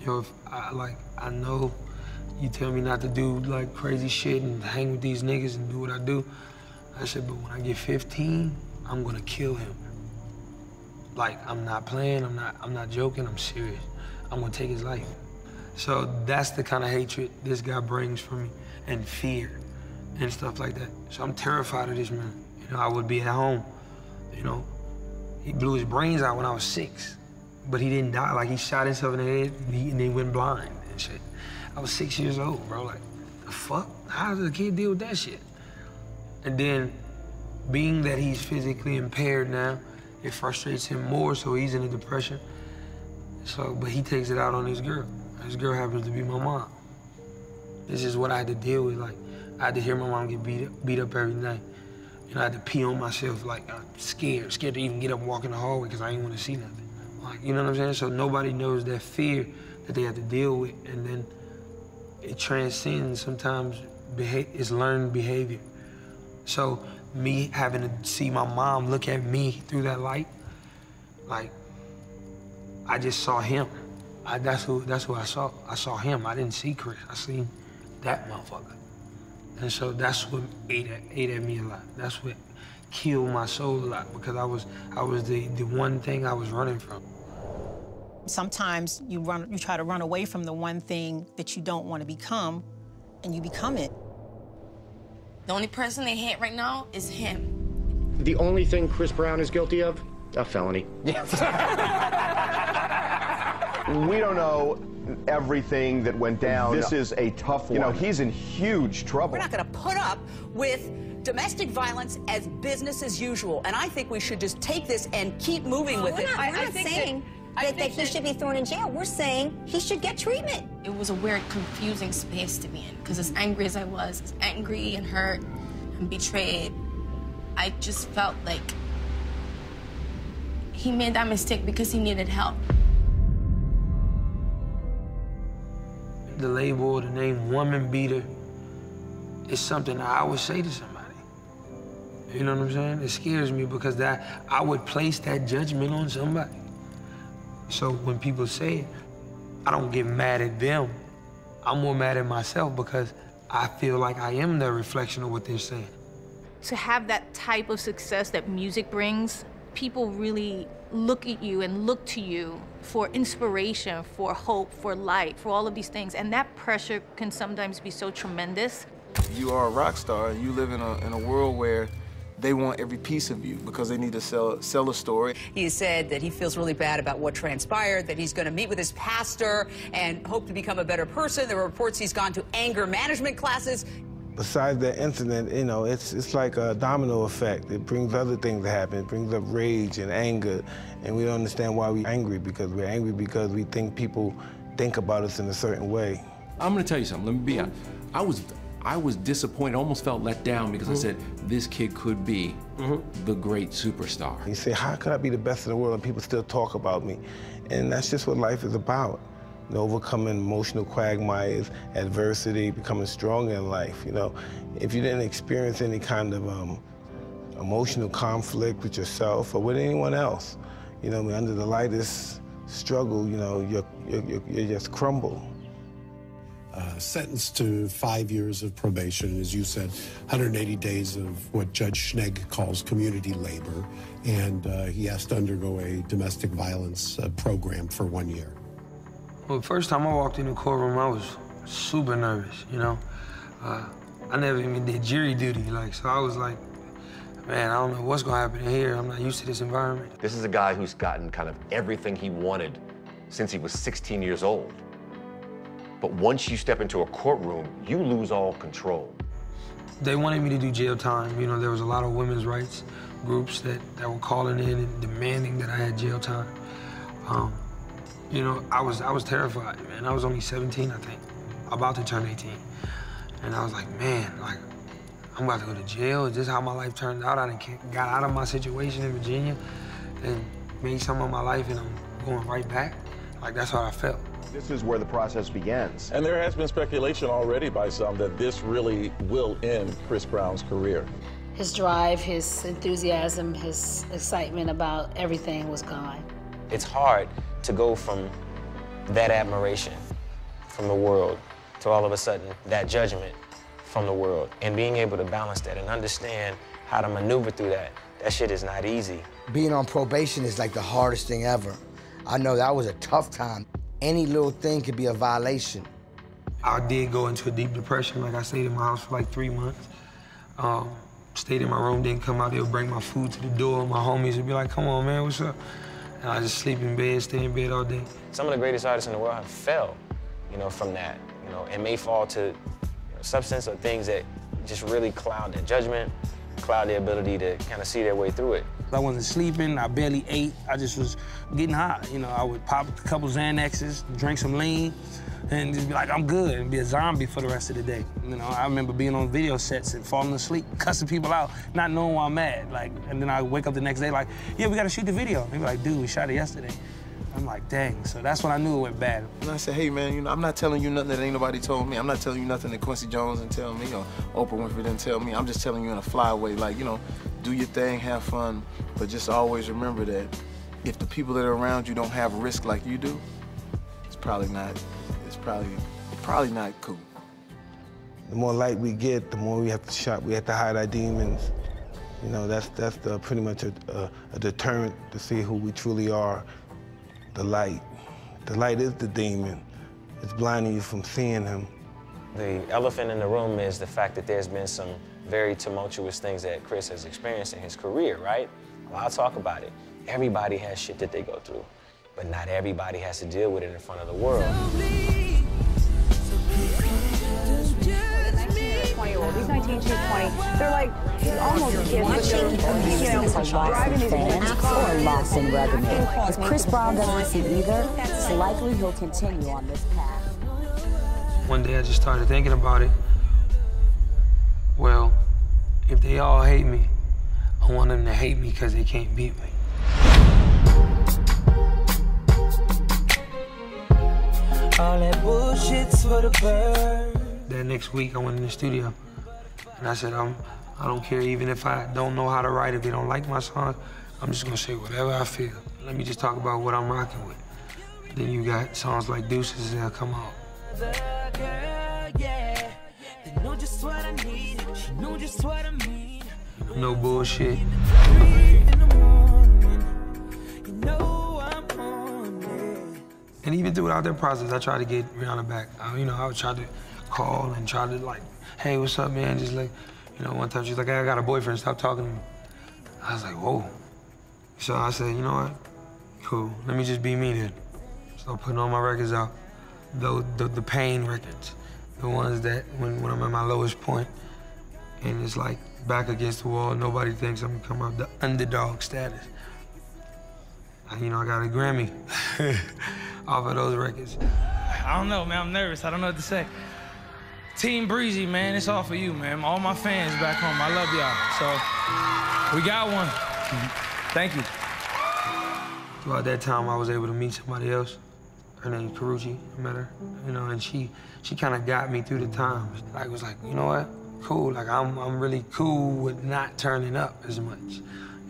if I know you tell me not to do like crazy shit and hang with these niggas and do what I do. I said, but when I get 15, I'm gonna kill him. Like, I'm not playing, I'm not joking, I'm serious. I'm gonna take his life. So that's the kind of hatred this guy brings for me, and fear and stuff like that. So I'm terrified of this man. I would be at home, He blew his brains out when I was 6, but he didn't die. Like, he shot himself in the head and he went blind and shit. I was 6 years old, bro. Like, the fuck? How does a kid deal with that shit? And then, being that he's physically impaired now, it frustrates him more, so he's in a depression. So, but he takes it out on his girl. His girl happens to be my mom. This is what I had to deal with. Like, I had to hear my mom get beat up every night. I had to pee on myself, like, I'm scared to even get up and walk in the hallway because I didn't want to see nothing. Like, you know what I'm saying? So nobody knows that fear that they have to deal with, and then it transcends sometimes, it's learned behavior. So me having to see my mom look at me through that light, like, I just saw him. That's who I saw. I saw him. I didn't see Chris. I seen that motherfucker. And so that's what ate at me a lot. That's what killed my soul a lot, because I was the one thing I was running from.
Sometimes you try to run away from the one thing that you don't want to become, and you become it.
The only person they hate right now is him.
The only thing Chris Brown is guilty of? A felony.
We don't know everything that went down. This is a tough one. He's in huge trouble.
We're not going to put up with domestic violence as business as usual, and I think we should just take this and keep moving with it.
We're not saying
that he should be thrown in jail. We're saying he should get treatment.
It was a weird, confusing space to be in, because as angry as I was, as angry and hurt and betrayed, I just felt like he made that mistake because he needed help.
The label, the name woman beater, is something I would say to somebody. You know what I'm saying? It scares me because I would place that judgment on somebody. So when people say it, I don't get mad at them. I'm more mad at myself because I feel like I am the reflection of what they're saying.
To have that type of success that music brings, people really look at you and look to you for inspiration, for hope, for light, for all of these things. And that pressure can sometimes be so tremendous.
You are a rock star, and you live in a world where they want every piece of you because they need to sell a story.
He said that he feels really bad about what transpired, that he's going to meet with his pastor and hope to become a better person. There were reports he's gone to anger management classes.
Besides that incident, you know, it's like a domino effect. It brings other things to happen. It brings up rage and anger, and we don't understand why we're angry because we think people think about us in a certain way.
I'm going to tell you something. Let me be honest. I was disappointed, almost felt let down because I said, this kid could be the great superstar.
You say, how could I be the best in the world and people still talk about me? And that's just what life is about. You know, overcoming emotional quagmires, adversity, becoming stronger in life, you know. If you didn't experience any kind of emotional conflict with yourself or with anyone else, you know, under the lightest struggle, you know, you just crumble.
Sentenced to 5 years of probation, as you said, 180 days of what Judge Schnegg calls community labor, and he has to undergo a domestic violence program for 1 year.
Well, the first time I walked in the courtroom, I was super nervous, you know. I never even did jury duty, so I was like, man, I don't know what's gonna happen here. I'm not used to this environment.
This is a guy who's gotten kind of everything he wanted since he was 16 years old. But once you step into a courtroom, you lose all control.
They wanted me to do jail time. You know, there was a lot of women's rights groups that were calling in and demanding that I had jail time. You know, I was terrified, man. I was only 17, I think, about to turn 18. And I was like, man, I'm about to go to jail. Is this how my life turned out? I got out of my situation in Virginia and made some of my life, and I'm going right back. That's how I felt.
This is where the process begins.
And there has been speculation already by some that this really will end Chris Brown's career.
His drive, his enthusiasm, his excitement about everything was gone.
It's hard to go from that admiration from the world to all of a sudden that judgment from the world, and being able to balance that and understand how to maneuver through that. That shit is not easy.
Being on probation is like the hardest thing ever. I know that was a tough time. Any little thing could be a violation.
I did go into a deep depression. I stayed in my house for 3 months. Stayed in my room, didn't come out. They would bring my food to the door. My homies would be like, come on, man, what's up? And I just sleep in bed, stay in bed all day.
Some of the greatest artists in the world have fell, from that, and may fall to substance or things that just really cloud their judgment, cloud their ability to kind of see their way through it.
I wasn't sleeping, I barely ate, I just was getting high. I would pop a couple Xanaxes, drink some lean, and just be like, I'm good, and be a zombie for the rest of the day. I remember being on video sets and falling asleep, cussing people out, not knowing why I'm mad. And then I wake up the next day like, yeah, we gotta shoot the video. They be like, dude, we shot it yesterday. I'm like, dang, so that's when I knew it went bad.
And I said, hey, man, I'm not telling you nothing that ain't nobody told me. I'm not telling you nothing that Quincy Jones didn't tell me or Oprah Winfrey didn't tell me. I'm just telling you in a flyaway, do your thing, have fun, but just always remember that if the people that are around you don't have risk like you do, it's probably not cool.
The more light we get, the more we have to hide our demons. That's pretty much a deterrent to see who we truly are. The light. The light is the demon. It's blinding you from seeing him.
The elephant in the room is the fact that there's been some very tumultuous things that Chris has experienced in his career, right? Well, I'll talk about it. Everybody has shit that they go through, but not everybody has to deal with it in front of the world.
20-year-old. He's 19, she's 20. They're like almost kids, but they're,
loss in fans or a loss in revenue. If Chris Brown doesn't see either, it's likely he'll continue on this path.
One day I just started thinking about it. Well, if they all hate me, I want them to hate me because they can't beat me. All that bullshit's for the bird. That next week I went in the studio and I said, I don't care even if I don't know how to write, if they don't like my songs, I'm just gonna say whatever I feel. Let me just talk about what I'm rocking with. Then you got songs like Deuces that'll come out. No bullshit. And even throughout that process, I tried to get Rihanna back. I would try to call and try to like, hey, what's up, man? Just like, one time she's like, hey, I got a boyfriend, stop talking to me. I was like, whoa. So I said, you know what? Cool, let me just be me then. So putting all my records out, the pain records, the ones that when I'm at my lowest point, and it's like back against the wall, nobody thinks I'm gonna come up the underdog status. I got a Grammy off of those records.
I don't know, man, I'm nervous, I don't know what to say. Team Breezy, man, it's all for you, man. All my fans back home, I love y'all. So, we got one. Thank you.
Throughout that time, I was able to meet somebody else. Her name's Karuchi, I met her, and she kind of got me through the times. Like, was like, you know what? Cool, like, I'm really cool with not turning up as much.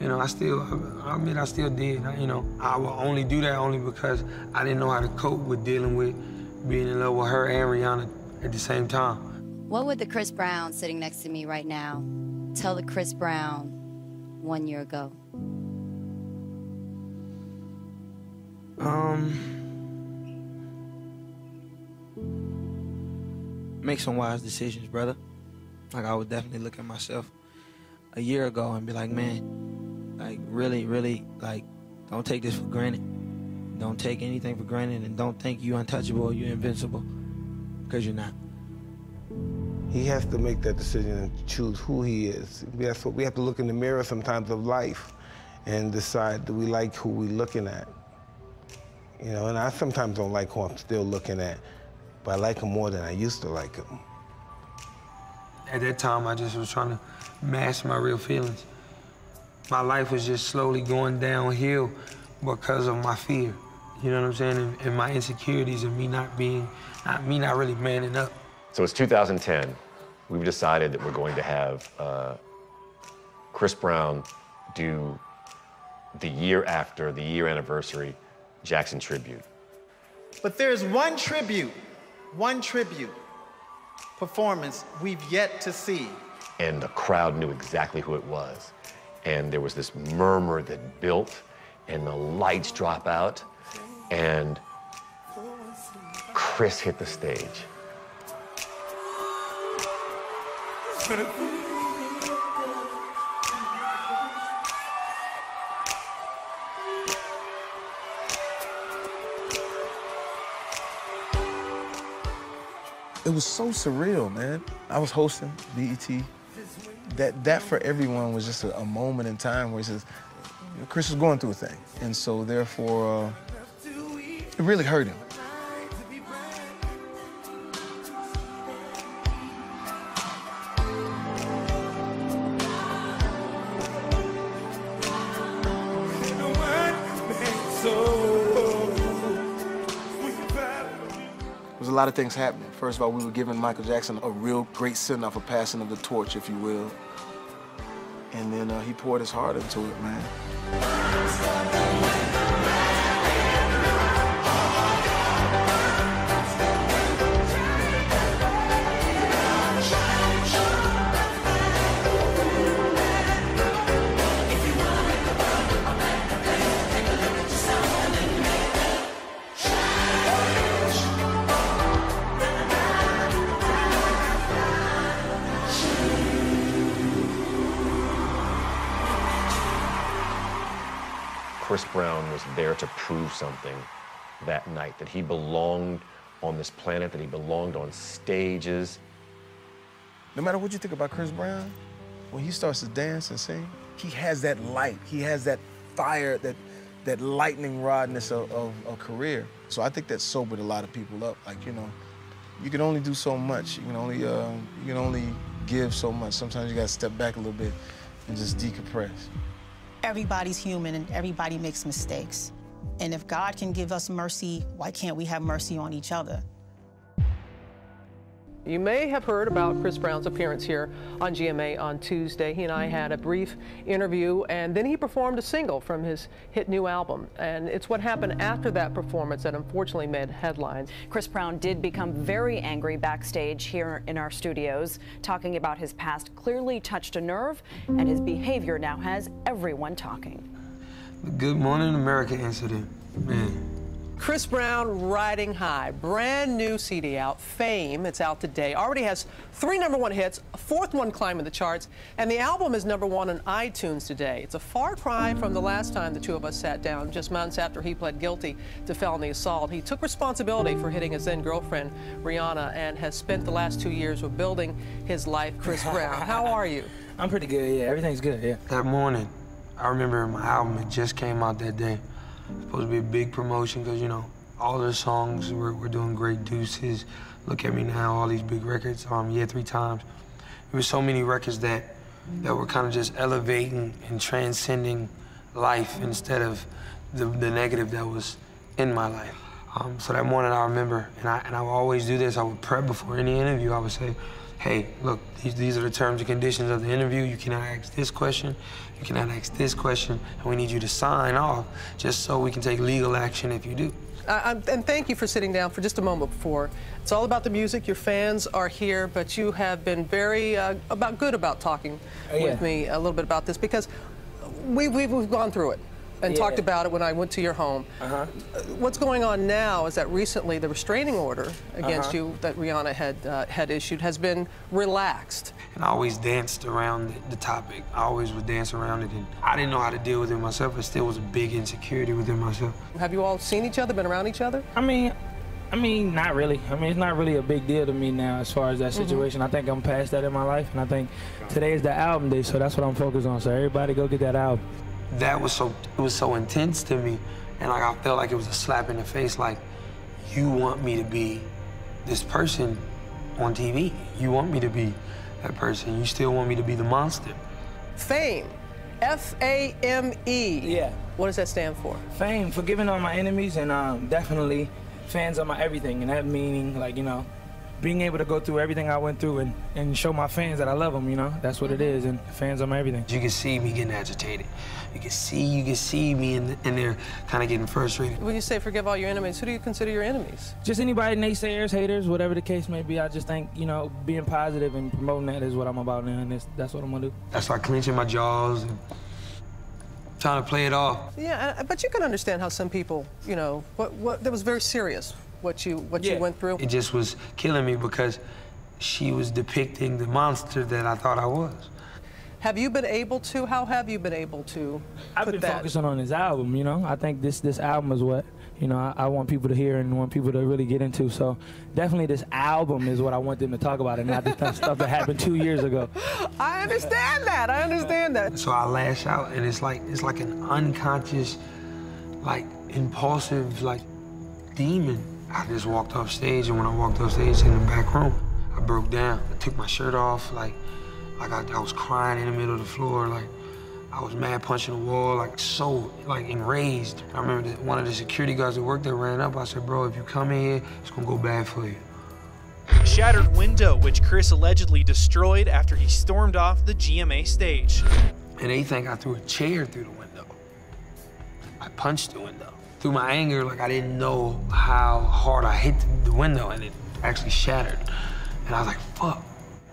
I admit I still did. I will only do that only because I didn't know how to cope with dealing with being in love with her and Rihanna at the same time.
What would the Chris Brown sitting next to me right now tell the Chris Brown 1 year ago?
Make some wise decisions, brother. Like, I would definitely look at myself a year ago and be like, man, like, really, really, like, don't take this for granted. Don't take anything for granted, and don't think you're untouchable or you're invincible, because you're not.
He has to make that decision and choose who he is. We have to look in the mirror sometimes of life and decide, do we like who we're looking at? And I sometimes don't like who I'm still looking at, but I like him more than I used to like him.
At that time, I just was trying to mask my real feelings. My life was just slowly going downhill because of my fear. You know what I'm saying? And my insecurities and me not really manning up.
So it's 2010. We've decided that we're going to have Chris Brown do the year after, the year anniversary Jackson tribute.
But there's one tribute performance we've yet to see.
And the crowd knew exactly who it was. And there was this murmur that built, and the lights drop out, and Chris hit the stage.
It was so surreal, man. I was hosting BET. That for everyone was just a moment in time where he says, Chris was going through a thing. And so therefore, it really hurt him. There was a lot of things happening. First of all, we were giving Michael Jackson a real great send-off, a passing of the torch, if you will. And then he poured his heart into it, man.
Chris Brown was there to prove something that night, that he belonged on this planet, that he belonged on stages.
No matter what you think about Chris Brown, when he starts to dance and sing, he has that light. He has that fire, that lightning rodness of a career. So I think that sobered a lot of people up. Like, you know, you can only do so much. You can only give so much. Sometimes you gotta step back a little bit and just decompress.
Everybody's human and everybody makes mistakes. And if God can give us mercy, why can't we have mercy on each other?
You may have heard about Chris Brown's appearance here on GMA on Tuesday. He and I had a brief interview, and then he performed a single from his hit new album. And it's what happened after that performance that unfortunately made headlines.
Chris Brown did become very angry backstage here in our studios. Talking about his past clearly touched a nerve, and his behavior now has everyone talking.
The Good Morning America incident, man.
Chris Brown riding high, brand new CD out, Fame. It's out today. Already has 3 #1 hits, a 4th one climbing the charts, and the album is #1 on iTunes today. It's a far cry from the last time the two of us sat down, just months after he pled guilty to felony assault. He took responsibility for hitting his then girlfriend, Rihanna, and has spent the last 2 years rebuilding his life. Chris Brown, how are you?
I'm pretty good, yeah. Everything's good, yeah.
That morning, I remember my album, it just came out that day. Supposed to be a big promotion because, you know, all the songs were doing great. Deuces, Look At Me Now, all these big records, Yeah 3 Times. There were so many records that were kind of just elevating and transcending life instead of the negative that was in my life. So that morning I remember, and I would always do this, I would prep before any interview. I would say, hey, look, these are the terms and conditions of the interview. You cannot ask this question, you cannot ask this question, and we need you to sign off just so we can take legal action if you do.
And thank you for sitting down for just a moment before. It's all about the music. Your fans are here, but you have been very good about talking with me a little bit about this because we've gone through it and talked about it when I went to your home. What's going on now is that recently the restraining order against you that Rihanna had issued has been relaxed.
And I always danced around the topic. I always would dance around it, and I didn't know how to deal with it myself. It still was a big insecurity within myself.
Have you all seen each other, been around each other?
I mean, not really. I mean, it's not really a big deal to me now as far as that situation. I think I'm past that in my life, and I think today is the album day, so that's what I'm focused on. So everybody go get that album.
That was so intense to me, and like I felt like it was a slap in the face. Like, you want me to be this person on TV. You want me to be that person. You still want me to be the monster.
Fame, F-A-M-E.
Yeah.
What does that stand for?
Fame, forgiving all my enemies, and definitely fans are my everything. And that meaning, like, you know, being able to go through everything I went through and show my fans that I love them, you know? That's what it is, and fans are my everything.
You can see me getting agitated. You can see me in there kind of getting frustrated.
When you say forgive all your enemies, who do you consider your enemies?
Just anybody, naysayers, haters, whatever the case may be. I just think, you know, being positive and promoting that is what I'm about now, and that's what I'm gonna do.
I start clenching my jaws and trying to play it off.
Yeah, but you can understand how some people, you know, that was very serious. What you went through?
It just was killing me because she was depicting the monster that I thought I was.
Have you been able to? How have you been able to?
I've been focusing on this album, you know. I think this album is what, you know, I want people to hear and want people to really get into. So definitely this album is what I want them to talk about and not the stuff that happened 2 years ago.
I understand that. I understand that.
So I lash out, and it's like an unconscious, like impulsive, like demon. I just walked off stage, and when I walked off stage in the back room, I broke down. I took my shirt off, like I was crying in the middle of the floor, like I was mad punching the wall, like so like enraged. I remember that one of the security guards that worked there ran up. I said, bro, if you come in here, it's gonna go bad for you.
Shattered window, which Chris allegedly destroyed after he stormed off the GMA stage.
And they think I threw a chair through the window. I punched the window. Through my anger, like I didn't know how hard I hit the window, and it actually shattered. And I was like, fuck.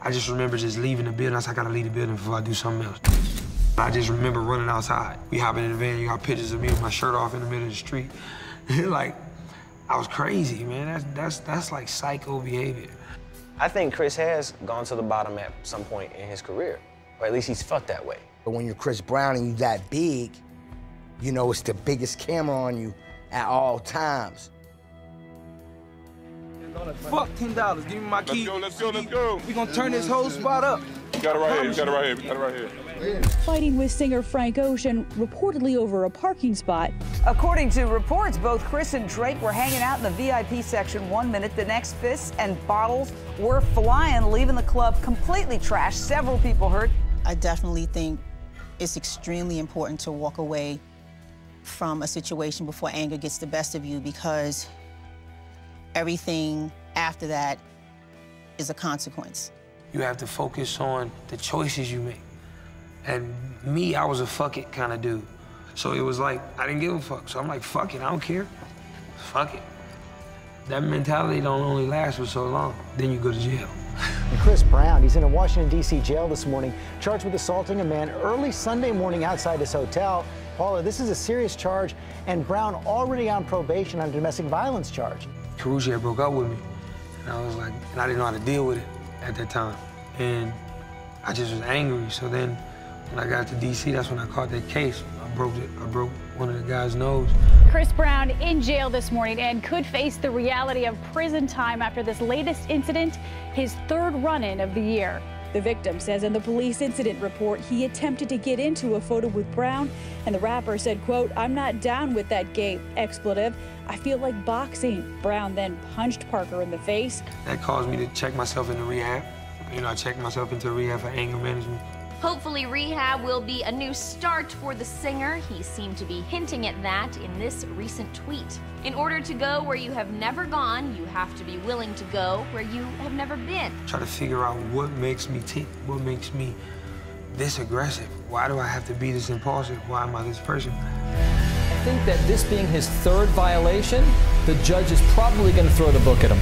I just remember just leaving the building. I said, I gotta leave the building before I do something else. I just remember running outside. We hopping in the van, you got pictures of me with my shirt off in the middle of the street. Like, I was crazy, man. That's like psycho behavior.
I think Chris has gone to the bottom at some point in his career, or at least he's felt that way.
But when you're Chris Brown and you that big, you know it's the biggest camera on you at all times.
Fuck $10. Give me my key.
Let's go.
We gonna turn this whole spot up.
You got it right here. You got it right here.
fighting with singer Frank Ocean reportedly over a parking spot.
According to reports, both Chris and Drake were hanging out in the VIP section 1 minute. The next, fists and bottles were flying, leaving the club completely trashed. Several people hurt.
I definitely think it's extremely important to walk away from a situation before anger gets the best of you, because everything after that is a consequence.
You have to focus on the choices you make. And me, I was a fuck it kind of dude. So it was like, I didn't give a fuck. So I'm like, fuck it, I don't care. Fuck it. That mentality don't only last for so long. Then you go to jail.
And Chris Brown, he's in a Washington, D.C. jail this morning, charged with assaulting a man early Sunday morning outside his hotel. Paula, this is a serious charge, and Brown already on probation on a domestic violence charge.
Carucci had broke up with me, and I was like, and I didn't know how to deal with it at that time. And I just was angry. So then when I got to D.C., that's when I caught that case. I broke one of the guy's nose.
Chris Brown in jail this morning and could face the reality of prison time after this latest incident, his third run-in of the year.
The victim says in the police incident report he attempted to get into a photo with Brown, and the rapper said, quote, "I'm not down with that gay expletive. I feel like boxing." Brown then punched Parker in the face.
That caused me to check myself into rehab. You know, I checked myself into rehab for anger management.
Hopefully rehab will be a new start for the singer. He seemed to be hinting at that in this recent tweet. In order to go where you have never gone, you have to be willing to go where you have never been.
Try to figure out what makes me tick, what makes me this aggressive. Why do I have to be this impulsive? Why am I this person?
I think that this being his third violation, the judge is probably going to throw the book at him.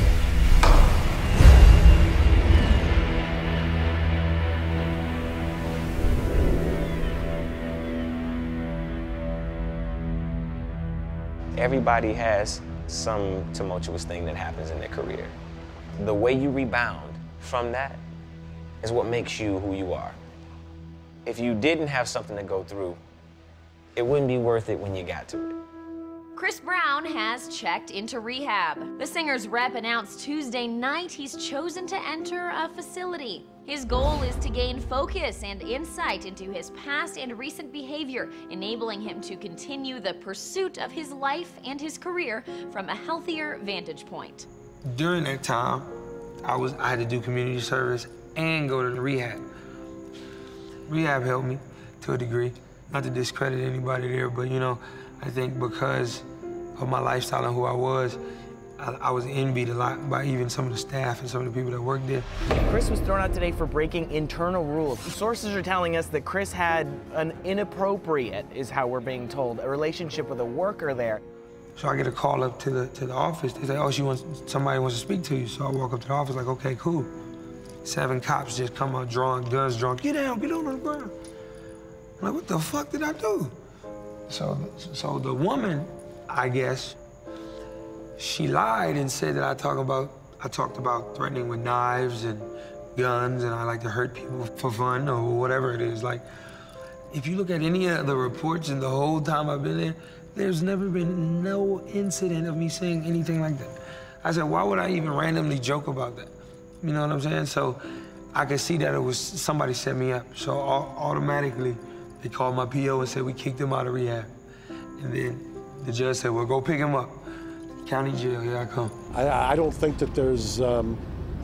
Everybody has some tumultuous thing that happens in their career. The way you rebound from that is what makes you who you are. If you didn't have something to go through, it wouldn't be worth it when you got to it.
Chris Brown has checked into rehab. The singer's rep announced Tuesday night he's chosen to enter a facility. His goal is to gain focus and insight into his past and recent behavior, enabling him to continue the pursuit of his life and his career from a healthier vantage point.
During that time, I had to do community service and go to the rehab. Rehab helped me to a degree. Not to discredit anybody there, but you know, I think because of my lifestyle and who I was envied a lot by even some of the staff and some of the people that worked there.
Chris was thrown out today for breaking internal rules. Sources are telling us that Chris had an inappropriate, is how we're being told, a relationship with a worker there.
So I get a call up to the office. They say, oh, somebody wants to speak to you. So I walk up to the office like, okay, cool. 7 cops just come out drawn, guns drawn. Get down, get on the ground. I'm like, what the fuck did I do? So the woman, I guess, she lied and said that I talked about threatening with knives and guns, and I like to hurt people for fun or whatever it is. Like, if you look at any of the reports in the whole time I've been there, there's never been no incident of me saying anything like that. I said, why would I even randomly joke about that? You know what I'm saying? So I could see that it was somebody set me up. So automatically, they called my PO and said we kicked him out of rehab. And then the judge said, well, go pick him up. County jail, here I come.
I don't think that there's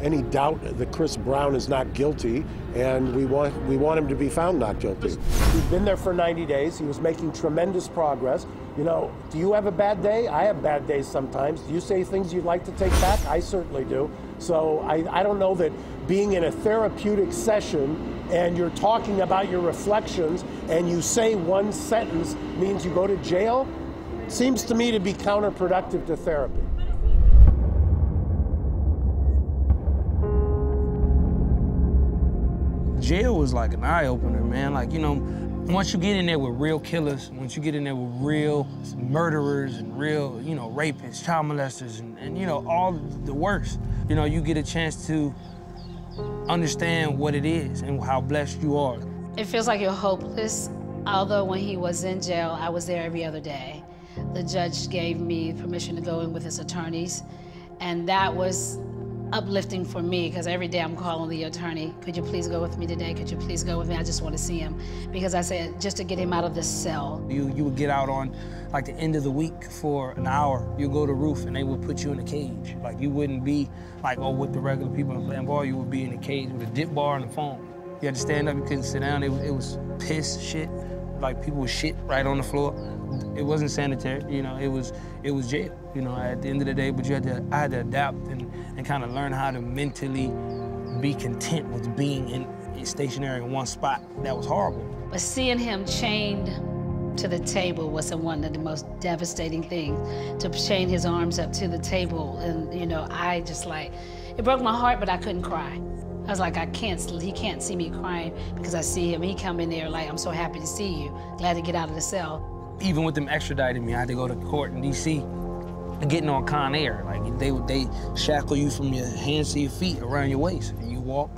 any doubt that Chris Brown is not guilty, and we want him to be found not guilty. He's been there for 90 days. He was making tremendous progress. You know, do you have a bad day? I have bad days sometimes. Do you say things you'd like to take back? I certainly do. So I don't know that being in a therapeutic session and you're talking about your reflections and you say one sentence means you go to jail. Seems to me to be counterproductive to therapy.
Jail was like an eye-opener, man. Like, you know, once you get in there with real killers, once you get in there with real murderers and real, you know, rapists, child molesters, and you know, all the worst, you know, you get a chance to understand what it is and how blessed you are.
It feels like you're hopeless, although when he was in jail, I was there every other day. The judge gave me permission to go in with his attorneys, and that was uplifting for me, because every day I'm calling the attorney, could you please go with me today? Could you please go with me? I just want to see him. Because I said, just to get him out of this cell.
You would get out on like the end of the week for an hour. You go to roof and they would put you in a cage. Like you wouldn't be like, oh, with the regular people playing ball, you would be in a cage with a dip bar and a phone. You had to stand up, you couldn't sit down. It was piss shit. Like people would shit right on the floor. It wasn't sanitary, you know, it was jail, you know, at the end of the day, but I had to adapt and kind of learn how to mentally be content with being stationary in one spot. That was horrible.
But seeing him chained to the table was one of the most devastating things, to chain his arms up to the table. And, you know, I just like, it broke my heart, but I couldn't cry. I was like, he can't see me crying because I see him. He come in there like, I'm so happy to see you. Glad to get out of the cell. Even with them extraditing me, I had to go to court in D.C. getting on Con Air. Like they shackle you from your hands to your feet around your waist. And you walk,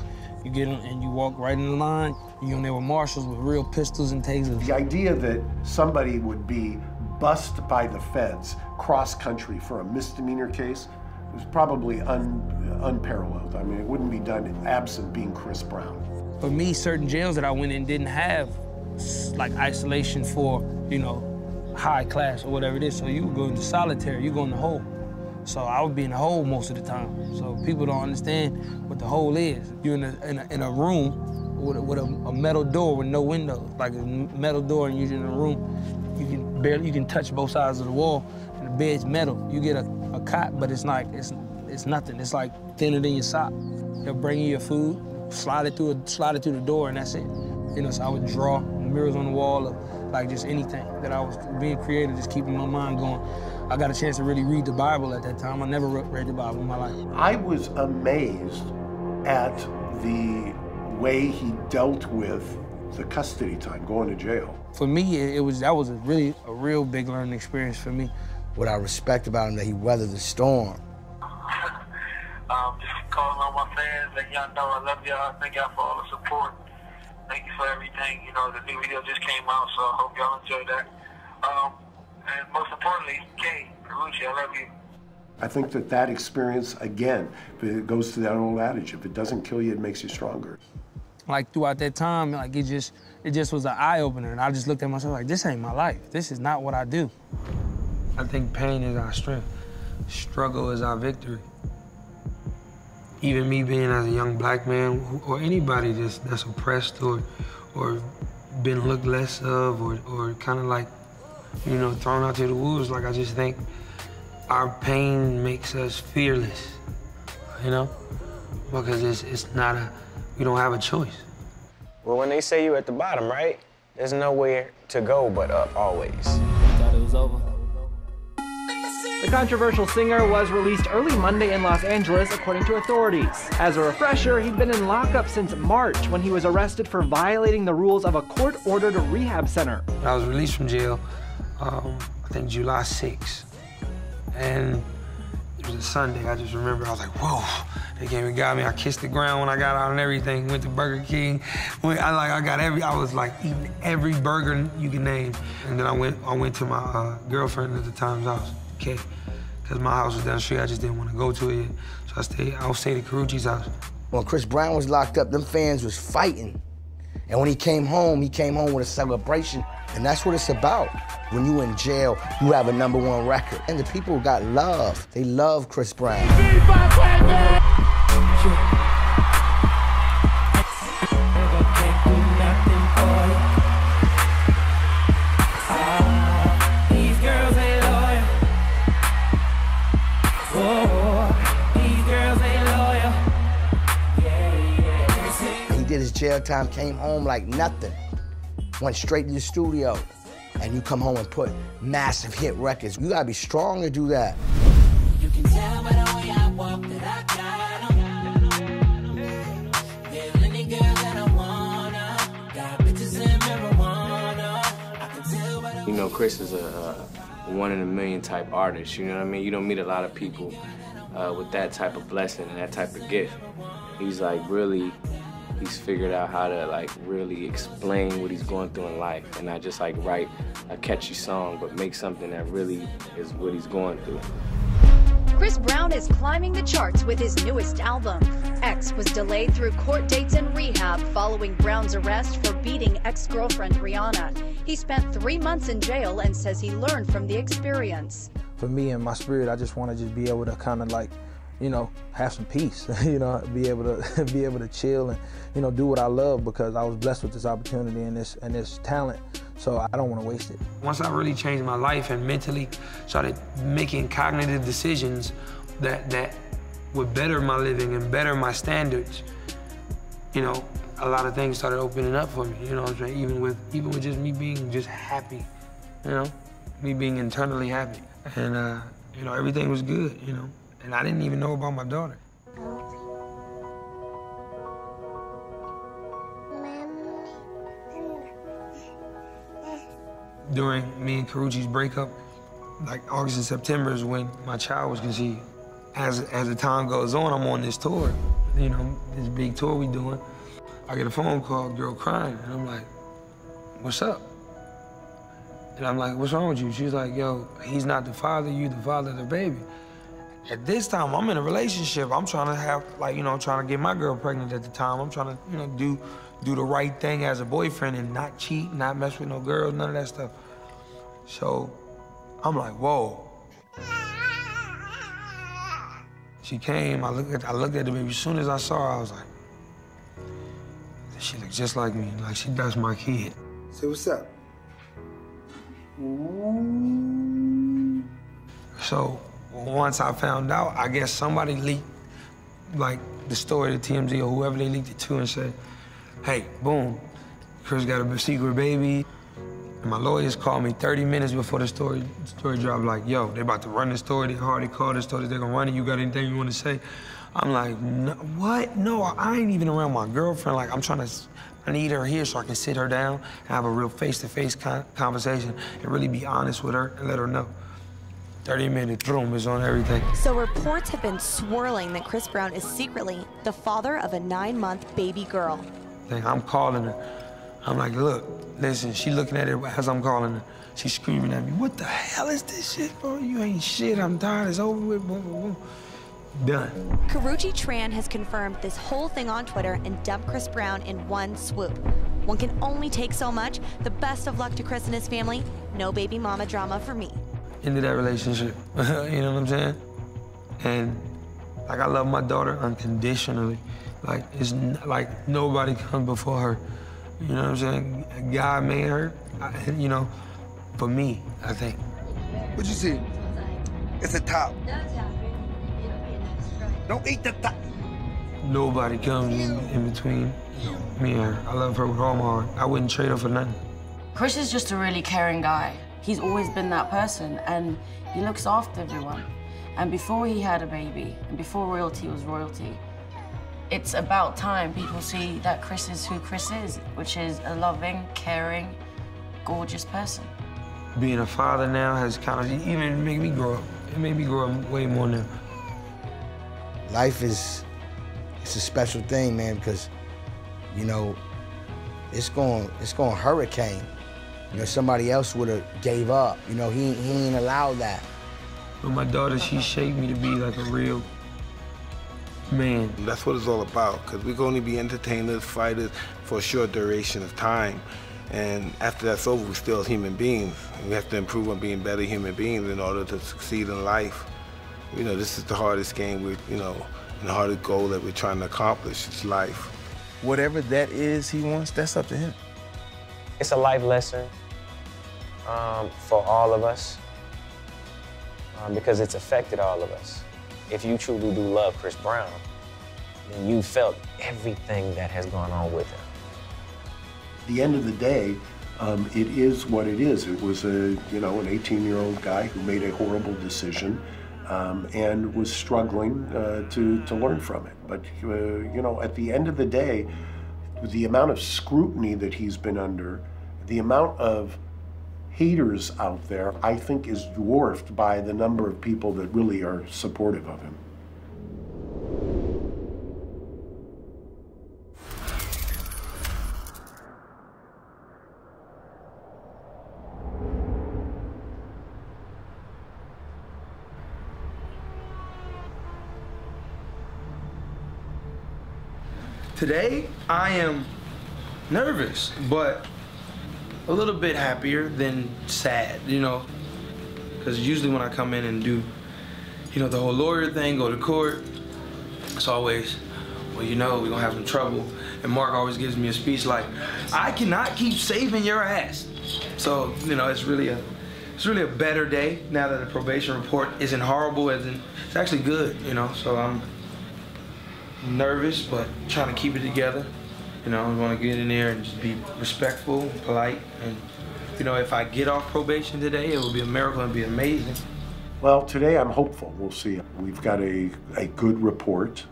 you get in, and you walk right in the line. You're in there with marshals with real pistols and tasers.
The idea that somebody would be bussed by the feds cross-country for a misdemeanor case was probably unparalleled. I mean, it wouldn't be done absent being Chris Brown.
For me, certain jails that I went in didn't have like isolation for, you know, high class or whatever it is. So you would go into solitary, you go in the hole. So I would be in the hole most of the time. So people don't understand what the hole is. You're in a room with a metal door with no windows, like a metal door, and you're in a room. You can touch both sides of the wall, and the bed's metal. You get a cot, but it's nothing. It's like thinner than your sock. They'll bring you your food, slide it through the door, and that's it. You know, so I would draw mirrors on the wall of like just anything that I was being creative, just keeping my mind going. I got a chance to really read the Bible at that time. I never read the Bible in my life.
I was amazed at the way he dealt with the custody time, going to jail.
For me, that was a real big learning experience for me.
What I respect about him, that he weathered the storm.
Just calling on my fans, letting y'all know I love y'all. Thank y'all for all the support. Thank you for everything. You know, the new video just came out, so I hope y'all enjoyed that. And most importantly, Kay, Carucci, I love you.
I think that experience, again, it goes to that old adage, if it doesn't kill you, it makes you stronger.
Like throughout that time, like it just was an eye-opener, and I just looked at myself like, this ain't my life. This is not what I do. I think pain is our strength. Struggle is our victory. Even me being as a young black man, or anybody that's oppressed or been looked less of, or kind of like, you know, thrown out to the wolves, like I just think our pain makes us fearless, you know? Because it's not we don't have a choice.
Well, when they say you're at the bottom, right? There's nowhere to go but up, always. Thought it was over.
The controversial singer was released early Monday in Los Angeles, according to authorities. As a refresher, he'd been in lockup since March when he was arrested for violating the rules of a court-ordered rehab center.
I was released from jail, I think July 6th. And it was a Sunday. I just remember I was like, whoa, they came and got me. I kissed the ground when I got out and everything. Went to Burger King. I was like eating every burger you can name. And then I went to my girlfriend at the time's house, Kay, because my house was down the street. I just didn't want to go to it yet. So I stayed at Carucci's house.
When Chris Brown was locked up, them fans was fighting. And when he came home with a celebration. And that's what it's about. When you in jail, you have a #1 record. And the people got love. They love Chris Brown. He did his jail time, came home like nothing. Went straight to the studio, and you come home and put massive hit records. You gotta be strong to do that. You can tell by the way I walk that I got 'em. There any girl that I wanna, got bitches in marijuana. I can tell by the
You know, Chris is a one-in-a-million type artist, you know what I mean? You don't meet a lot of people with that type of blessing and that type of gift. He's like really, he's figured out how to like really explain what he's going through in life and not just like write a catchy song, but make something that really is what he's going through.
Chris Brown is climbing the charts with his newest album. X was delayed through court dates and rehab following Brown's arrest for beating ex-girlfriend Rihanna. He spent 3 months in jail and says he learned from the experience.
For me and my spirit, I just want to just be able to kind of like, you know, have some peace, you know, be able to chill and, you know, do what I love, because I was blessed with this opportunity and this talent. So I don't want to waste it.
Once I really changed my life and mentally started making cognitive decisions that would better my living and better my standards, you know, a lot of things started opening up for me, you know what I'm saying? Even with just me being just happy, you know, me being internally happy. And, you know, everything was good, you know, and I didn't even know about my daughter. During me and Karrueche's breakup, like August and September is when my child was conceived. As the time goes on, I'm on this tour, you know, this big tour we doing. I get a phone call, girl crying, and I'm like, what's up? And I'm like, what's wrong with you? She's like, yo, he's not the father, you the father of the baby. At this time, I'm in a relationship. I'm trying to have, like, you know, I'm trying to get my girl pregnant at the time. I'm trying to, you know, do the right thing as a boyfriend and not cheat, not mess with no girls, none of that stuff. So I'm like, whoa. She came, I looked at the baby. As soon as I saw her, I was like, she looked just like me, like that's my kid.
Say what's up.
So once I found out, I guess somebody leaked like the story to TMZ or whoever they leaked it to and said, hey, boom, Chris got a secret baby. And my lawyers called me 30 minutes before the story dropped, like, yo, they about to run the story. They already called the story. They're gonna run it. You got anything you want to say? I'm like, no, what? No, I ain't even around my girlfriend. Like, I need her here so I can sit her down and have a real face-to-face conversation and really be honest with her and let her know. 30 minutes, boom, is on everything.
So reports have been swirling that Chris Brown is secretly the father of a 9-month baby girl.
I'm calling her. I'm like, look, listen, she looking at it as I'm calling her. She's screaming at me, what the hell is this shit, bro? You ain't shit, I'm tired, it's over with, boom, boom, boom. Done.
Karrueche Tran has confirmed this whole thing on Twitter and dumped Chris Brown in one swoop. One can only take so much. The best of luck to Chris and his family. No baby mama drama for me.
Into that relationship, you know what I'm saying? And like, I love my daughter unconditionally. Like, it's like nobody comes before her. You know what I'm saying? God made her, you know, for me, I think.
What you see? It's a top. Don't eat the top.
Nobody comes in between me and her. I love her with all my heart. I wouldn't trade her for nothing.
Chris is just a really caring guy. He's always been that person, and he looks after everyone. And before he had a baby, and before royalty was royalty, it's about time people see that Chris is who Chris is, which is a loving, caring, gorgeous person.
Being a father now has kind of even made me grow up. It made me grow up way more now.
Life it's a special thing, man, because, you know, it's going hurricane. You know, somebody else would have gave up. You know, he ain't allowed that.
But my daughter, she shaped me to be like a real man.
That's what it's all about, because we can only be entertainers, fighters for a short duration of time. And after that's over, we're still human beings. And we have to improve on being better human beings in order to succeed in life. You know, this is the hardest game, and the hardest goal that we're trying to accomplish. It's life.
Whatever that is he wants, that's up to him.
It's a life lesson for all of us because it's affected all of us. If you truly do love Chris Brown, then you felt everything that has gone on with him.
At the end of the day, it is what it is. It was an 18-year-old guy who made a horrible decision and was struggling to learn from it. But at the end of the day, the amount of scrutiny that he's been under, the amount of haters out there, I think is dwarfed by the number of people that really are supportive of him.
Today, I am nervous, but a little bit happier than sad, you know? Because usually when I come in and do, you know, the whole lawyer thing, go to court, it's always, well, you know, we're gonna have some trouble. And Mark always gives me a speech like, I cannot keep saving your ass. So, you know, it's really a better day now that the probation report isn't horrible, it's actually good, you know? So I'm nervous, but trying to keep it together. You know, I want to get in there and just be respectful, and polite, and, you know, if I get off probation today, it will be a miracle and be amazing.
Well, today I'm hopeful. We'll see. We've got a good report.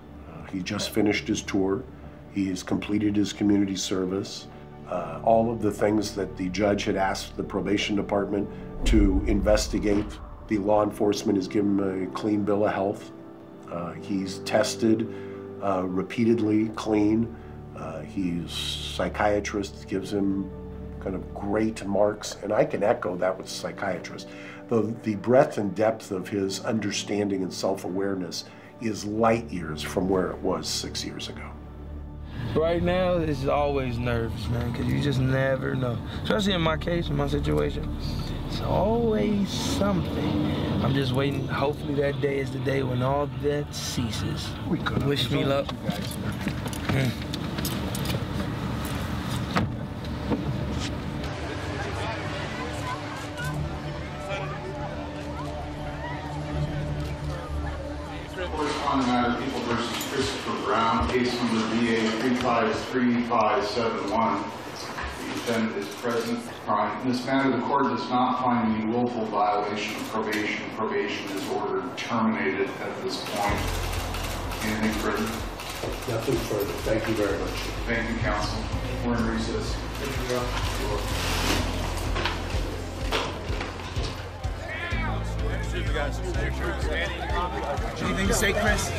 He just finished his tour. He has completed his community service. All of the things that the judge had asked the probation department to investigate, the law enforcement has given him a clean bill of health. He's tested repeatedly, clean. His psychiatrist gives him kind of great marks, and I can echo that with psychiatrists. The breadth and depth of his understanding and self-awareness is light years from where it was 6 years ago.
Right now, it's always nervous, man, because you just never know. Especially in my case, in my situation, it's always something. I'm just waiting. Hopefully that day is the day when all that ceases. Wish me luck.
Corresponding matter, People versus Christopher Brown, case number VA 353571. The defendant is present. In this matter, the court does not find any willful violation of probation. Probation is ordered terminated at this point. Anything further?
Nothing further. Thank you very much.
Thank you, counsel. We're in recess.
Anything to say, Chris?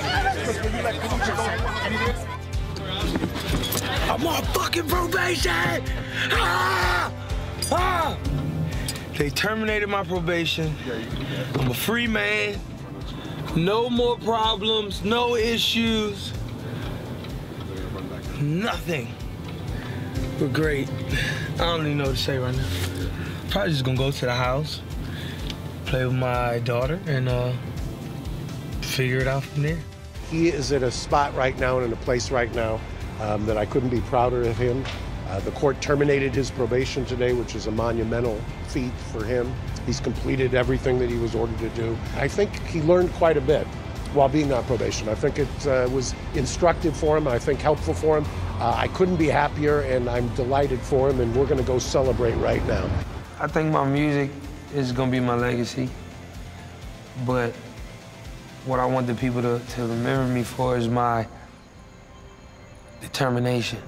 I'm on fucking probation! Ah! Ah! They terminated my probation. I'm a free man. No more problems, no issues. Nothing. We're great. I don't even know what to say right now. Probably just gonna go to the house, play with my daughter, and figure it out from there.
He is at a spot right now and in a place right now that I couldn't be prouder of him. The court terminated his probation today, which is a monumental feat for him. He's completed everything that he was ordered to do. I think he learned quite a bit while being on probation. I think it was instructive for him, I think helpful for him. I couldn't be happier, and I'm delighted for him, and we're gonna go celebrate right now.
I think my music is gonna be my legacy, but what I want the people to remember me for is my determination.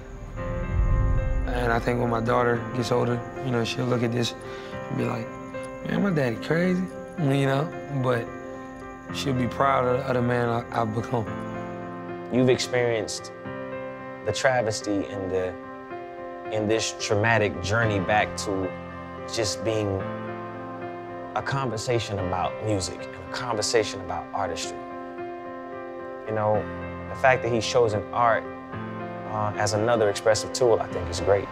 And I think when my daughter gets older, you know, she'll look at this and be like, man, my daddy crazy, you know? But she'll be proud of the man I've become.
You've experienced the travesty in this traumatic journey back to just being a conversation about music and a conversation about artistry. You know, the fact that he's chosen art as another expressive tool, I think is great.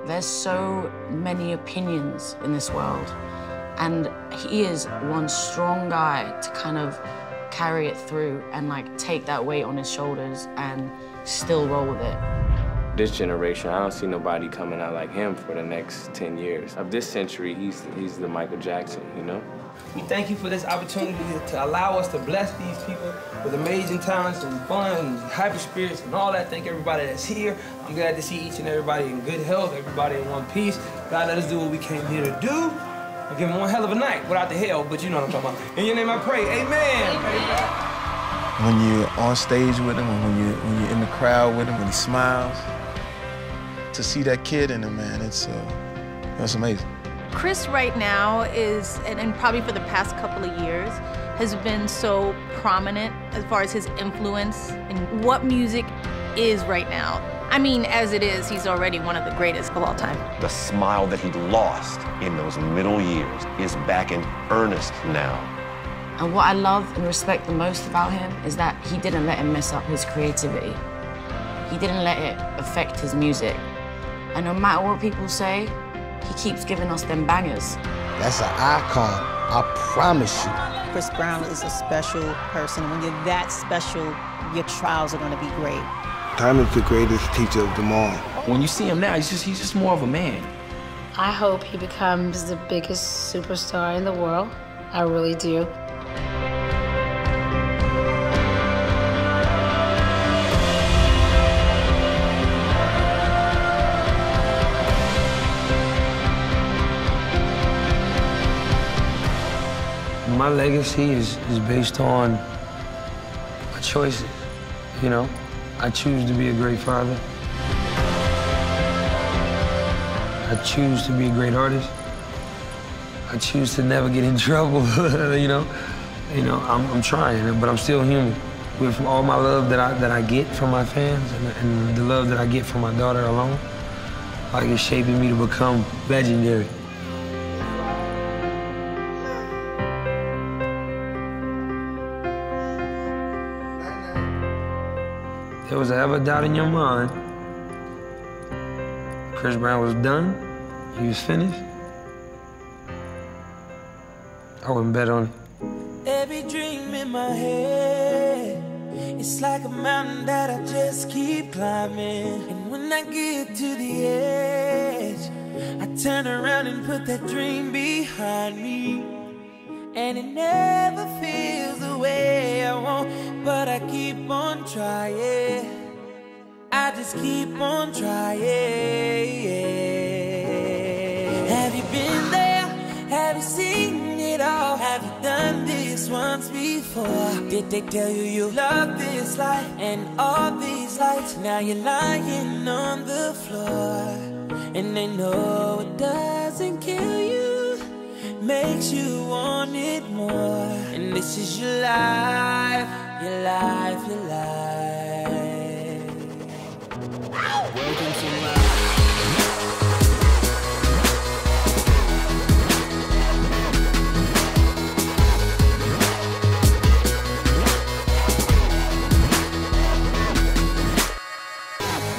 There's so many opinions in this world, and he is one strong guy to kind of carry it through and like take that weight on his shoulders and still roll with it.
This generation, I don't see nobody coming out like him for the next 10 years. Of this century, he's the Michael Jackson, you know?
We thank you for this opportunity to allow us to bless these people with amazing talents and fun and hyper spirits and all that. Thank everybody that's here. I'm glad to see each and everybody in good health, everybody in one piece. God, let us do what we came here to do. I'll give him one hell of a night without the hell, but you know what I'm talking about. In your name I pray, amen.
When you're on stage with him, and when you're in the crowd with him, when he smiles, to see that kid in him, man, it's amazing.
Chris right now is, and probably for the past couple of years, has been so prominent as far as his influence and what music is right now. I mean, as it is, he's already one of the greatest of all time.
The smile that he lost in those middle years is back in earnest now.
And what I love and respect the most about him is that he didn't let him mess up his creativity. he didn't let it affect his music. And no matter what people say, he keeps giving us them bangers.
That's an icon, I promise you.
Chris Brown is a special person. When you're that special, your trials are gonna be great.
Time is the greatest teacher of them all.
When you see him now, he's just more of a man.
I hope he becomes the biggest superstar in the world. I really do.
My legacy is based on my choices, you know? I choose to be a great father. I choose to be a great artist. I choose to never get in trouble, you know? I'm trying, but I'm still human. With all my love that I get from my fans and the love that I get from my daughter alone, like it's shaping me to become legendary. If there was ever doubt in your mind, Chris Brown was done, he was finished, I wouldn't bet on it.
Every dream in my head, it's like a mountain that I just keep climbing. And when I get to the edge, I turn around and put that dream behind me. And it never feels the way I want, but I keep on trying. I just keep on trying. Have you been there? Have you seen it all? Have you done this once before? Did they tell you you love this life and all these lights? Now you're lying on the floor, and they know it doesn't kill you, makes you want it more. And this is your life, your life, your life. Welcome to my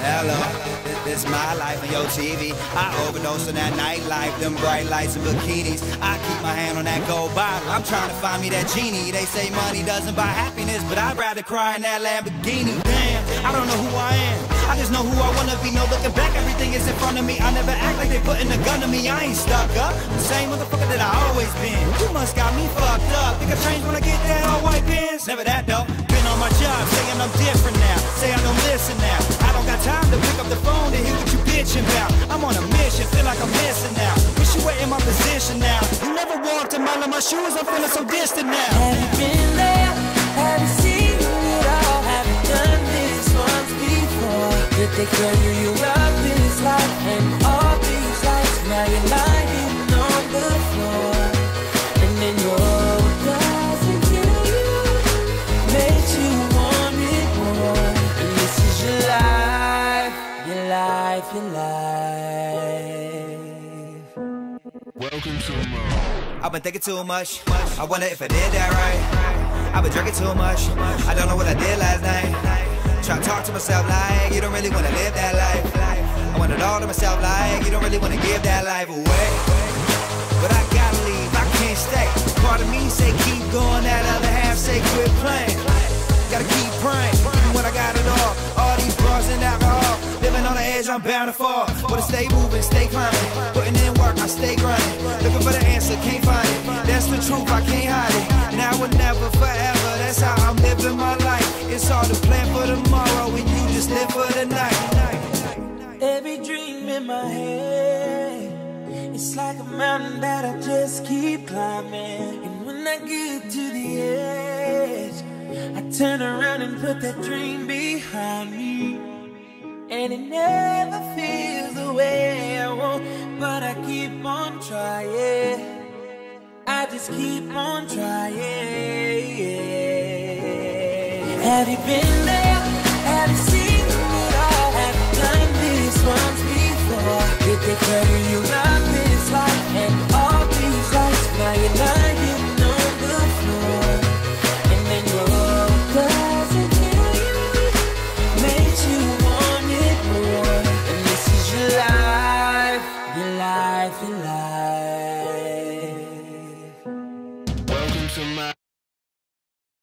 Hello, this my life on your TV. I overdose on that nightlife, them bright lights and bikinis. I keep my hand on that gold bottle, I'm trying to find me that genie. They say money doesn't buy happiness, but I'd rather cry in that Lamborghini. Damn, I don't know who I am, I just know who I wanna be. No looking back, everything is in front of me. I never act like they putting a gun to me. I ain't stuck up, the same motherfucker that I always been. You must got me fucked up, think I change when I get that all white pants. Never that though, been on my job, saying I'm different now. Say I don't listen now, I don't got time to pick up the phone to hear what you bitching about. I'm on a mission, feel like I'm missing now. Wish you were in my position now. You never walked a mile in my shoes, I'm feeling so distant now.
Have you been there? Have you seen it all? Have you done this once before? Did they tell you you love this life and all these lights? Now you're lying on the floor, and they know it doesn't kill you, makes you want it more. And this is your life, your life, your life. Welcome to my...
I've been thinking too much, I wonder if I did that right. I've been drinking too much, I don't know what I did last night. Try to talk to myself like you don't really want to live that life. I want it all to myself like you don't really want to give that life away. But I gotta leave, I can't stay. Part of me say keep going, that other half say quit playing. Gotta keep praying, even when I got it all these bars and alcohol. Living on the edge, I'm bound to fall. But I stay moving, stay climbing. Putting in work, I stay grinding. Looking for the answer, can't find it. That's the truth, I can't hide it. Now or never, forever, that's how I'm living my life. It's hard to plan for tomorrow when you just live for the night.
Every dream in my head, it's like a mountain that I just keep climbing. And when I get to the edge, I turn around and put that dream behind me. And it never feels the way I want, but I keep on trying. I just keep on trying. Have you been there? Have you seen it all? Have you done this once before? Did they tell you